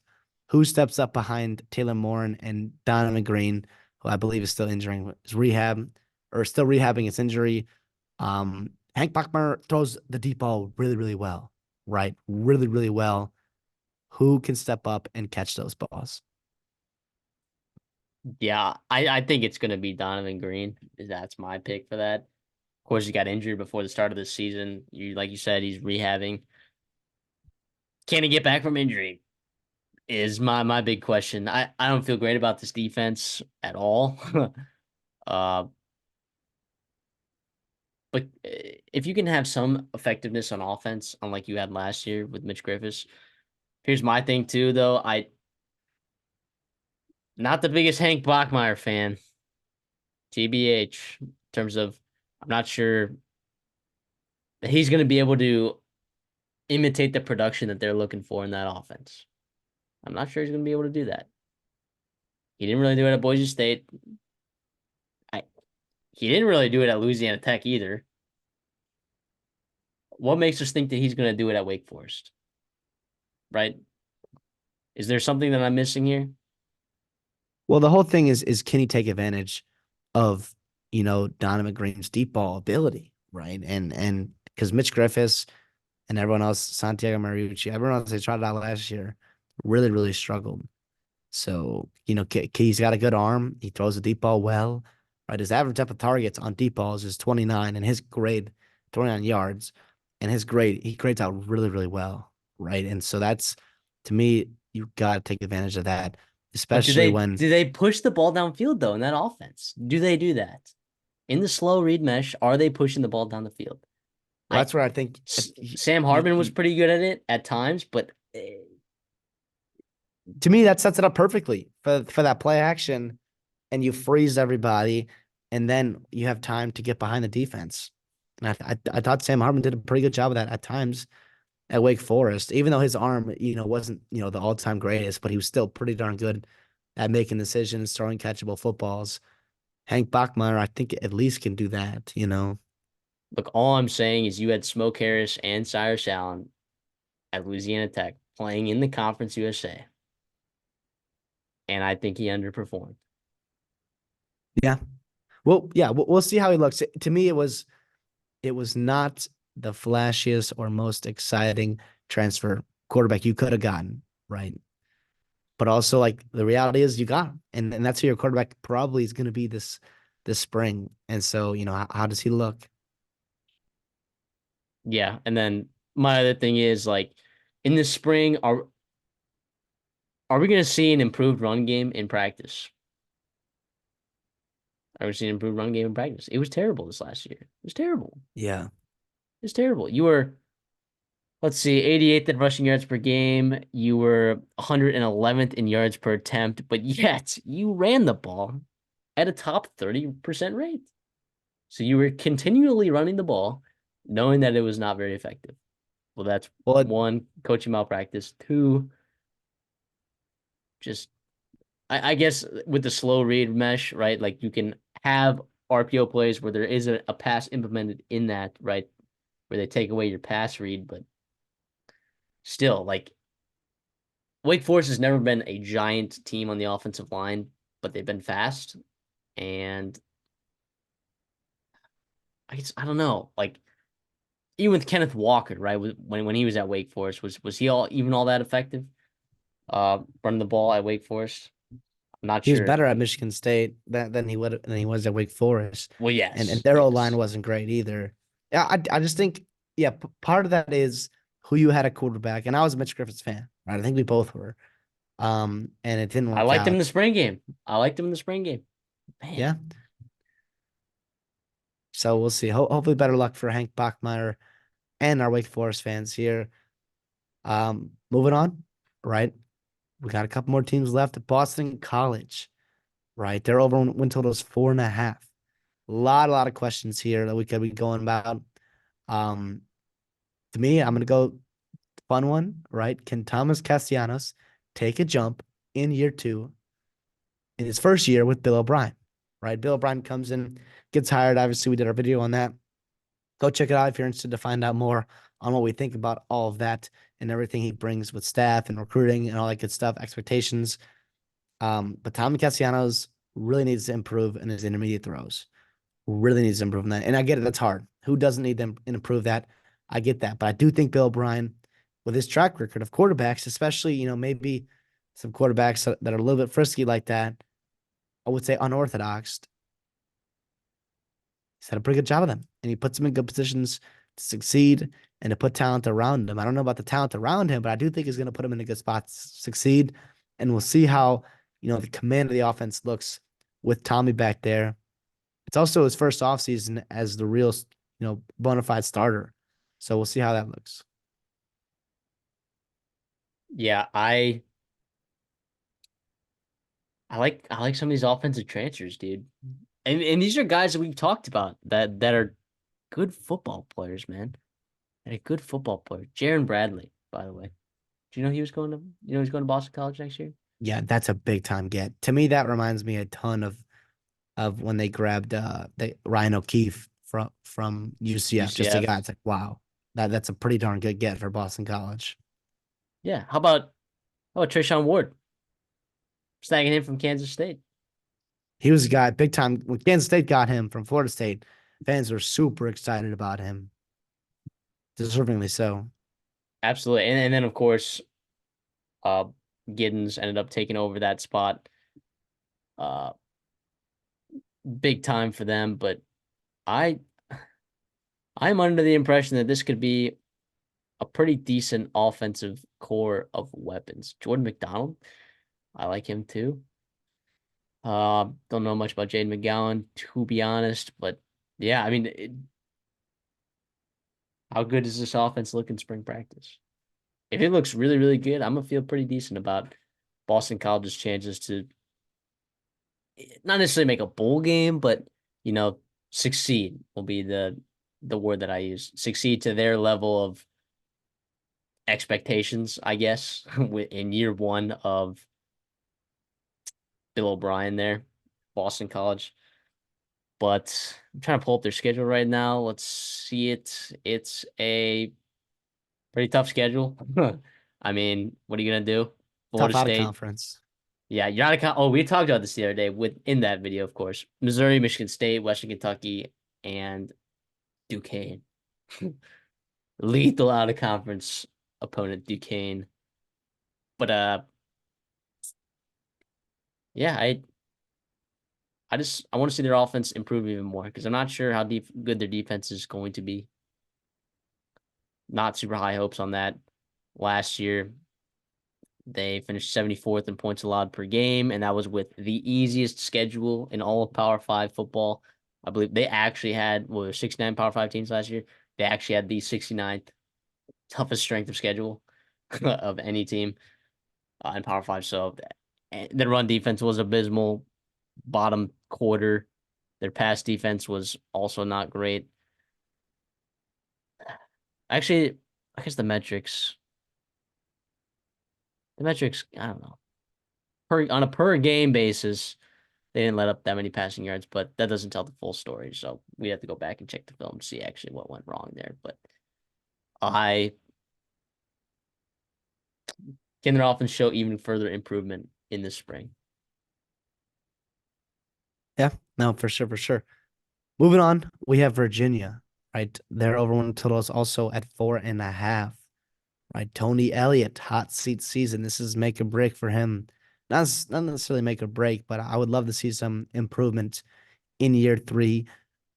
Who steps up behind Taylor Moore and Donovan Green, who I believe is still injuring his rehab or still rehabbing his injury? Hank Bachmeier throws the deep ball really, really well, right? Really, really well. Who can step up and catch those balls? Yeah, I think it's gonna be Donovan Green. That's my pick for that. Of course, he got injured before the start of the season. Like you said, he's rehabbing. Can he get back from injury? Is my big question. I don't feel great about this defense at all. uh, but if you can have some effectiveness on offense, unlike you had last year with Mitch Griffis, here's my thing too. Though I not the biggest Hank Bachmeier fan, TBH, in terms of I'm not sure that he's going to be able to imitate the production that they're looking for in that offense. I'm not sure he's going to be able to do that. He didn't really do it at Boise State. I He didn't really do it at Louisiana Tech either. What makes us think that he's going to do it at Wake Forest? Right? Is there something that I'm missing here? Well, the whole thing is can he take advantage of, Donovan Green's deep ball ability, right? And because Mitch Griffiths and everyone else, Santiago Mariucci, everyone else they tried it out last year, really, really struggled. So, he's got a good arm. He throws the deep ball well, right? His average depth of targets on deep balls is 29, and his grade, 29 yards, and his grade, he grades out really, really well, right? And so that's, to me, you got to take advantage of that, But especially when, do they push the ball downfield though in that offense? Do they do that? In the slow read mesh, are they pushing the ball down the field? well, I that's where I think Sam you, Hartman was you, pretty good at it at times, but to me, that sets it up perfectly for that play action, and you freeze everybody, and then you have time to get behind the defense. And I thought Sam Hartman did a pretty good job of that at times at Wake Forest, even though his arm, wasn't, the all-time greatest, but he was still pretty darn good at making decisions, throwing catchable footballs. Hank Bachmeier, I think at least can do that. look, all I'm saying is you had Smoke Harris and Cyrus Allen at Louisiana Tech playing in the Conference USA, and I think he underperformed. Yeah. Well, yeah, we'll see how he looks. To me, it was not the flashiest or most exciting transfer quarterback you could have gotten, right? But also, like, the reality is you got him, and that's who your quarterback probably is going to be this spring. And so, how does he look? Yeah, and then my other thing is like in the spring, are we going to see an improved run game in practice? Are we seeing an improved run game in practice? It was terrible this last year. It was terrible. Yeah. It was terrible. You were, let's see, 88th in rushing yards per game. You were 111th in yards per attempt, but yet you ran the ball at a top 30% rate. So you were continually running the ball, knowing that it was not very effective. Well, that's Well, one, coaching malpractice. Two, just I guess with the slow read mesh, right? Like you can have RPO plays where there is a pass implemented in that, right? Where they take away your pass read, but still, like Wake Forest has never been a giant team on the offensive line, but they've been fast. And I don't know, like even with Kenneth Walker, right? When he was at Wake Forest, was he all that effective? Running the ball at Wake Forest? I'm not he was sure. better at Michigan State than he was at Wake Forest, Well, and yes, their O line yes. wasn't great either. Yeah, I just think, yeah, part of that is who you had at quarterback, and I was a Mitch Griffiths fan, right? I think we both were. And it didn't I work liked him in out. the spring game. I liked him in the spring game. Man, Yeah, so we'll see. Hopefully, better luck for Hank Bachmeier and our Wake Forest fans here. Moving on, right? We got a couple more teams left. Boston College, right? Their over win total is 4.5. A lot of questions here that we could be going about. Um, to me, I'm gonna go fun one, right? Can Thomas Castellanos take a jump in year two in his first year with Bill O'Brien? Right? Bill O'Brien comes in, gets hired. Obviously, we did our video on that. Go check it out if you're interested to find out more on what we think about all of that and everything he brings with staff and recruiting and all that good stuff, expectations. But Tommy Castellanos really needs to improve in his intermediate throws. Really needs to improve in that. And I get it, that's hard. Who doesn't need them and improve that? I get that. But I do think Bill O'Brien, with his track record of quarterbacks, especially, maybe some quarterbacks that are a little bit frisky like that, I would say unorthodox, he's had a pretty good job of them. And he puts them in good positions to succeed and to put talent around him. I don't know about the talent around him, but I do think he's going to put him in a good spot to succeed. And we'll see how, the command of the offense looks with Tommy back there. It's also his first offseason as the real, bona fide starter. So we'll see how that looks. yeah, I like some of these offensive transfers, dude. And these are guys that we've talked about that are good football players, man. And a good football player. Jaron Bradley, by the way. Do you know he was going to he's going to Boston College next year? Yeah, that's a big time get. To me, that reminds me a ton of when they grabbed the Ryan O'Keefe from UCF. Just a UCF. guy. It's like, wow, that's a pretty darn good get for Boston College. Yeah. How about Treshaun Ward? Snagging him from Kansas State. He was a guy big time when Kansas State got him from Florida State. Fans were super excited about him, deservingly so. Absolutely. And then of course, uh Giddens ended up taking over that spot. Uh Big time for them, but I I'm under the impression that this could be a pretty decent offensive core of weapons. Jordan McDonald, I like him too. Don't know much about Jaden McGowan, to be honest, but yeah, I mean, how good does this offense look in spring practice? If it looks really, really good, I'm gonna feel pretty decent about Boston College's chances to not necessarily make a bowl game, but you know, succeed will be the word that I use. Succeed to their level of expectations, I guess, in year one of Bill O'Brien there, Boston College. But I'm trying to pull up their schedule right now. Let's see it. It's a pretty tough schedule. I mean, what are you gonna do? Florida Tough out of State. conference. Yeah, you're not a. Oh, we talked about this the other day within that video, of course. Missouri, Michigan State, Western Kentucky, and Duquesne. Lethal out of conference opponent, Duquesne. But yeah, I want to see their offense improve even more because I'm not sure how good their defense is going to be. Not super high hopes on that. Last year, they finished 74th in points allowed per game, and that was with the easiest schedule in all of Power Five football. I believe they actually had 69 Power Five teams last year. They actually had the 69th toughest strength of schedule of any team in Power Five. So the run defense was abysmal. Bottom quarter, their pass defense was also not great. Actually, I guess the metrics, I don't know. On a per game basis, they didn't let up that many passing yards, but that doesn't tell the full story. So we have to go back and check the film to see actually what went wrong there. But I can their offense show even further improvement in the spring. Yeah, no, for sure, for sure. Moving on, we have Virginia, right? Their over-win total is also at 4.5. Right, Tony Elliott, hot seat season. This is make or break for him. Not necessarily make or break, but I would love to see some improvement in year three.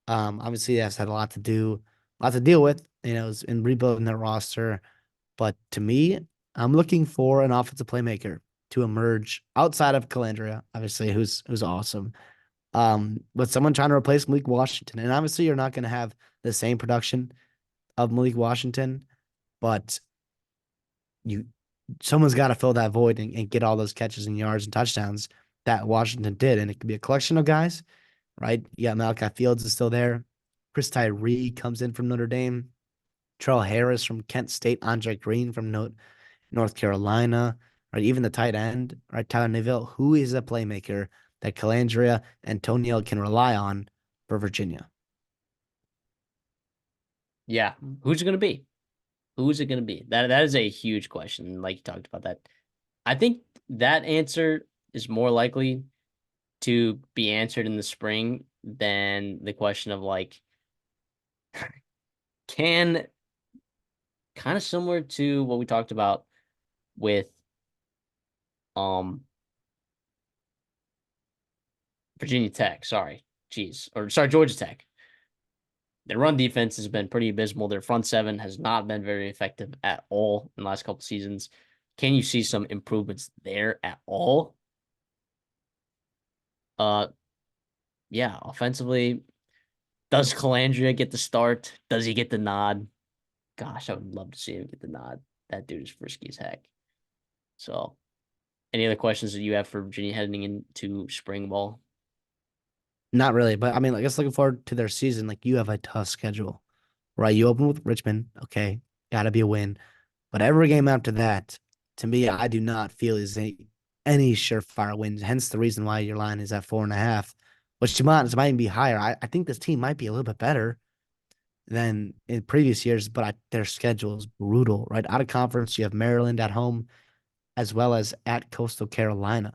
Obviously, that's had a lot to deal with, in rebuilding their roster. But to me, I'm looking for an offensive playmaker to emerge outside of Calandria, obviously, who's awesome. But someone trying to replace Malik Washington, and obviously, you're not going to have the same production of Malik Washington, but you someone's got to fill that void and get all those catches and yards and touchdowns that Washington did. And it could be a collection of guys, right? You got Malachi Fields is still there. Chris Tyree comes in from Notre Dame. Terrell Harris from Kent State. Andre Green from North Carolina. Right? Even the tight end, right? Tyler Neville, who is a playmaker that Calandria and Toniel can rely on for Virginia. Yeah, who's it going to be? Who's it going to be? That is a huge question. Like you talked about that. I think that answer is more likely to be answered in the spring than the question of like, can kind of similar to what we talked about with um Virginia Tech. Sorry, Georgia Tech. Their run defense has been pretty abysmal. Their front seven has not been very effective at all in the last couple seasons. Can you see some improvements there at all? Uh, yeah, offensively, does Calandria get the start? Does he get the nod? Gosh, I would love to see him get the nod. That dude is frisky as heck. So, any other questions that you have for Virginia heading into spring ball? Not really, but I mean, I guess looking forward to their season. Like you have a tough schedule, right? You open with Richmond, okay, gotta be a win. But every game after that, to me, I do not feel is any surefire wins. Hence the reason why your line is at 4.5, which might even be higher. I think this team might be a little bit better than in previous years, but their schedule is brutal, right? Out of conference, you have Maryland at home as well as at Coastal Carolina,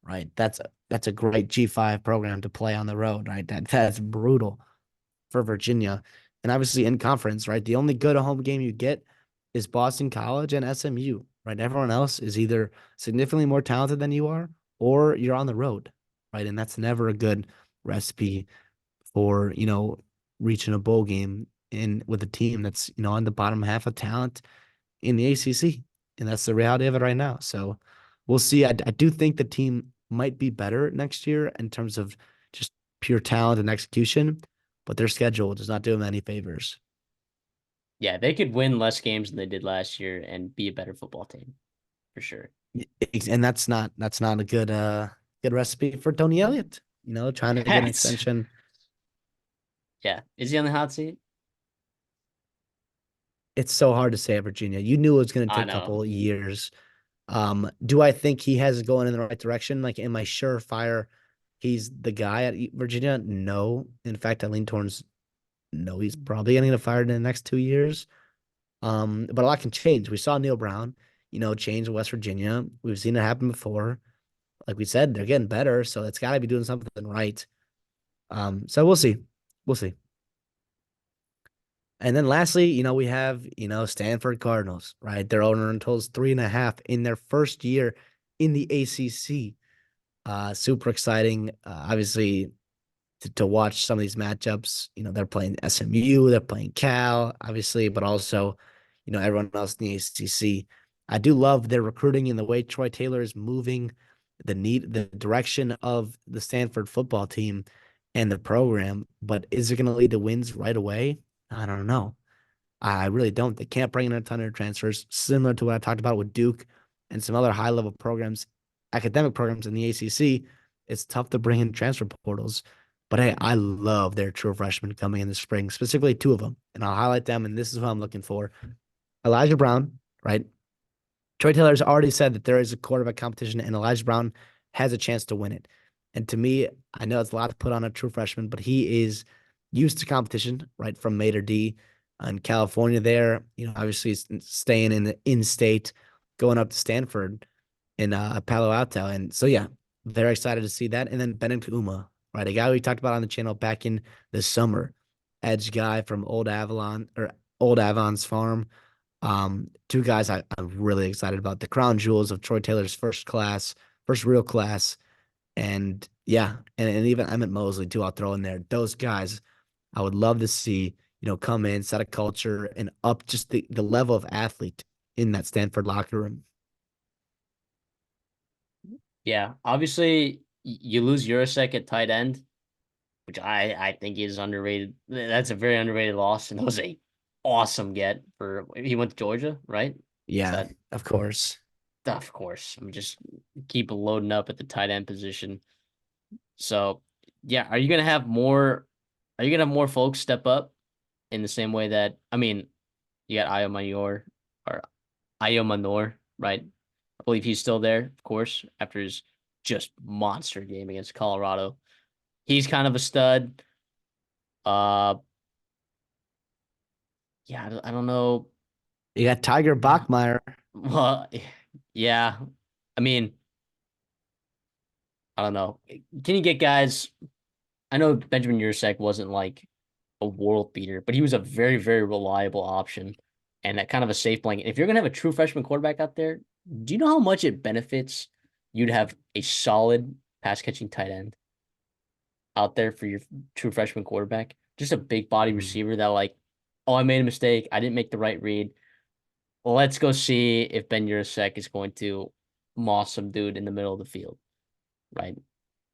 right? That's a great G5 program to play on the road, right? That's brutal for Virginia. And obviously in conference, right? The only good home game you get is Boston College and SMU, right? Everyone else is either significantly more talented than you are or you're on the road, right? And that's never a good recipe for, reaching a bowl game in with a team that's, on the bottom half of talent in the ACC. And that's the reality of it right now. So we'll see. I do think the team might be better next year in terms of just pure talent and execution, but their schedule does not do them any favors. Yeah, they could win less games than they did last year and be a better football team for sure. And that's not a good recipe for Tony Elliott, trying to get an Yes. extension. Yeah. Is he on the hot seat? It's so hard to say at Virginia. You knew it was going to I take a know. couple of years. Do I think he has it going in the right direction? Like, am I surefire he's the guy at Virginia? No. In fact, I lean towards no, he's probably going to get fired in the next 2 years. But a lot can change. We saw Neil Brown, change in West Virginia. We've seen it happen before. Like we said, they're getting better, so it's got to be doing something right. So we'll see. We'll see. And then lastly, we have, Stanford Cardinals, right? Their owner totals 3.5 in their first year in the ACC. Super exciting. Obviously, to watch some of these matchups. They're playing SMU, they're playing Cal, obviously, but also, everyone else in the ACC. I do love their recruiting and the way Troy Taylor is moving the direction of the Stanford football team and the program. But is it going to lead to wins right away? I don't know. I really don't. They can't bring in a ton of transfers, similar to what I talked about with Duke and some other high level programs, academic programs in the ACC. It's tough to bring in transfer portals. But hey, I love their true freshmen coming in the spring, specifically two of them. And I'll highlight them. And this is what I'm looking for. Elijah Brown, right? Troy Taylor's already said that there is a quarterback competition and Elijah Brown has a chance to win it. And to me, I know it's a lot to put on a true freshman, but he is used to competition, right? From Mater D in California there, obviously staying in the in-state, going up to Stanford in Palo Alto. And so, yeah, very excited to see that. And then Benedict Uma, right? A guy we talked about on the channel back in the summer, edge guy from Old Avon's farm. Two guys I'm really excited about, the crown jewels of Troy Taylor's first real class. And yeah, and even Emmett Mosley too, I'll throw in there. Those guys I would love to see, come in, set a culture and up just the level of athlete in that Stanford locker room. Yeah. Obviously, you lose Urasek at tight end, which I think is underrated. That's a very underrated loss, and that was a awesome get for he went to Georgia, right? Is Yeah, that of course. of course? I'm just keep loading up at the tight end position. So yeah, are you gonna have more? Are you gonna have more folks step up in the same way that I mean, you got Ayo Manor, right? I believe he's still there, of course, after his just monster game against Colorado. He's kind of a stud. Uh, yeah, I don't know. You got Tiger Bachmeyer. Well, yeah. I mean, I don't know. Can you get guys? I know Benjamin Yurcek wasn't like a world beater, but he was a very, very reliable option and that kind of a safe blanket. If you're gonna have a true freshman quarterback out there, do you know how much it benefits you to have a solid pass catching tight end out there for your true freshman quarterback? Just a big body Mm. receiver that like, oh, I made a mistake. I didn't make the right read. Well, let's go see if Ben Yurcek is going to moss some dude in the middle of the field, right?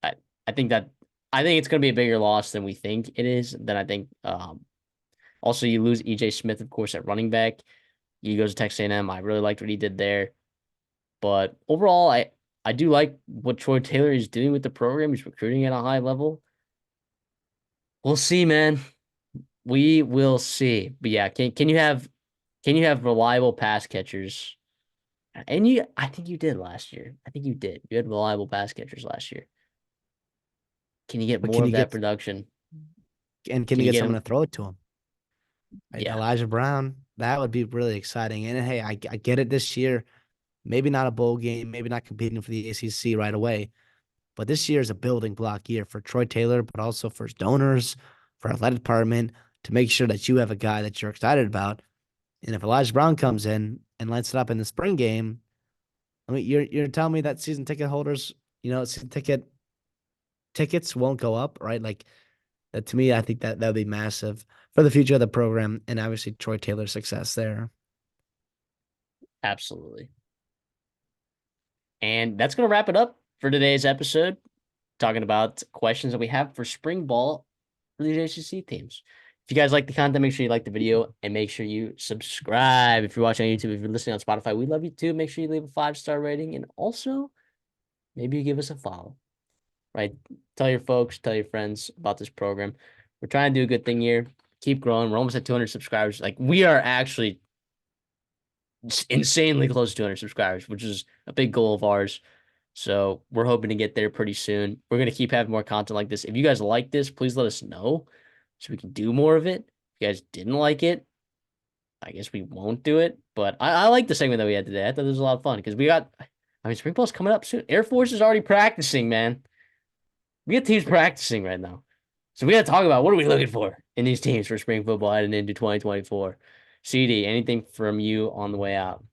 I, I think that I think it's going to be a bigger loss than we think it is. Then I think also you lose EJ Smith, of course, at running back. He goes to Texas A&M. I really liked what he did there, but overall, I do like what Troy Taylor is doing with the program. He's recruiting at a high level. We'll see, man. We will see. But yeah, can you have reliable pass catchers? And I think you did last year. I think you did. You had reliable pass catchers last year. Can you get But more can of you that get production? can Can you you get get someone him? to throw it to him? Right, Yeah, Elijah Brown, that would be really exciting. And hey, I get it this year. Maybe not a bowl game, maybe not competing for the ACC right away, but this year is a building block year for Troy Taylor, but also for his donors, for athletic department, to make sure that you have a guy that you're excited about. And if Elijah Brown comes in and lights it up in the spring game, I mean, you're telling me that season ticket holders, season tickets won't go up, right? Like that to me, I think that would be massive for the future of the program and obviously Troy Taylor's success there. absolutely. And that's gonna wrap it up for today's episode, talking about questions that we have for spring ball for these ACC teams. If you guys like the content, make sure you like the video and make sure you subscribe. If you're watching on YouTube, if you're listening on Spotify, we love you too. Make sure you leave a 5-star rating and also maybe you give us a follow. Right? Tell your folks, tell your friends about this program. We're trying to do a good thing here. Keep growing. We're almost at 200 subscribers. Like we are actually insanely close to 200 subscribers, which is a big goal of ours. So we're hoping to get there pretty soon. We're going to keep having more content like this. If you guys like this, please let us know so we can do more of it. If you guys didn't like it, I guess we won't do it. But I like the segment that we had today. I thought it was a lot of fun because spring ball's coming up soon. Air Force is already practicing, man. We got teams practicing right now. So we got to talk about what are we looking for in these teams for spring football heading into 2024. CD, anything from you on the way out?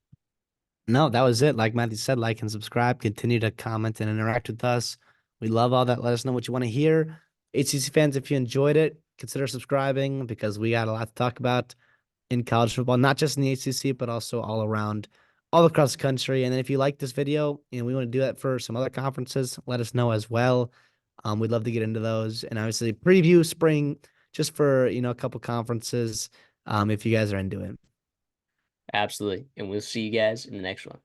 No, that was it. Like Matthew said, like and subscribe. Continue to comment and interact with us. We love all that. Let us know what you want to hear. HCC fans, if you enjoyed it, consider subscribing because we got a lot to talk about in college football, not just in the ACC, but also all around, all across the country. And then if you like this video and we want to do that for some other conferences, let us know as well. We'd love to get into those and obviously preview spring just for, a couple conferences if you guys are into it. Absolutely. And we'll see you guys in the next one.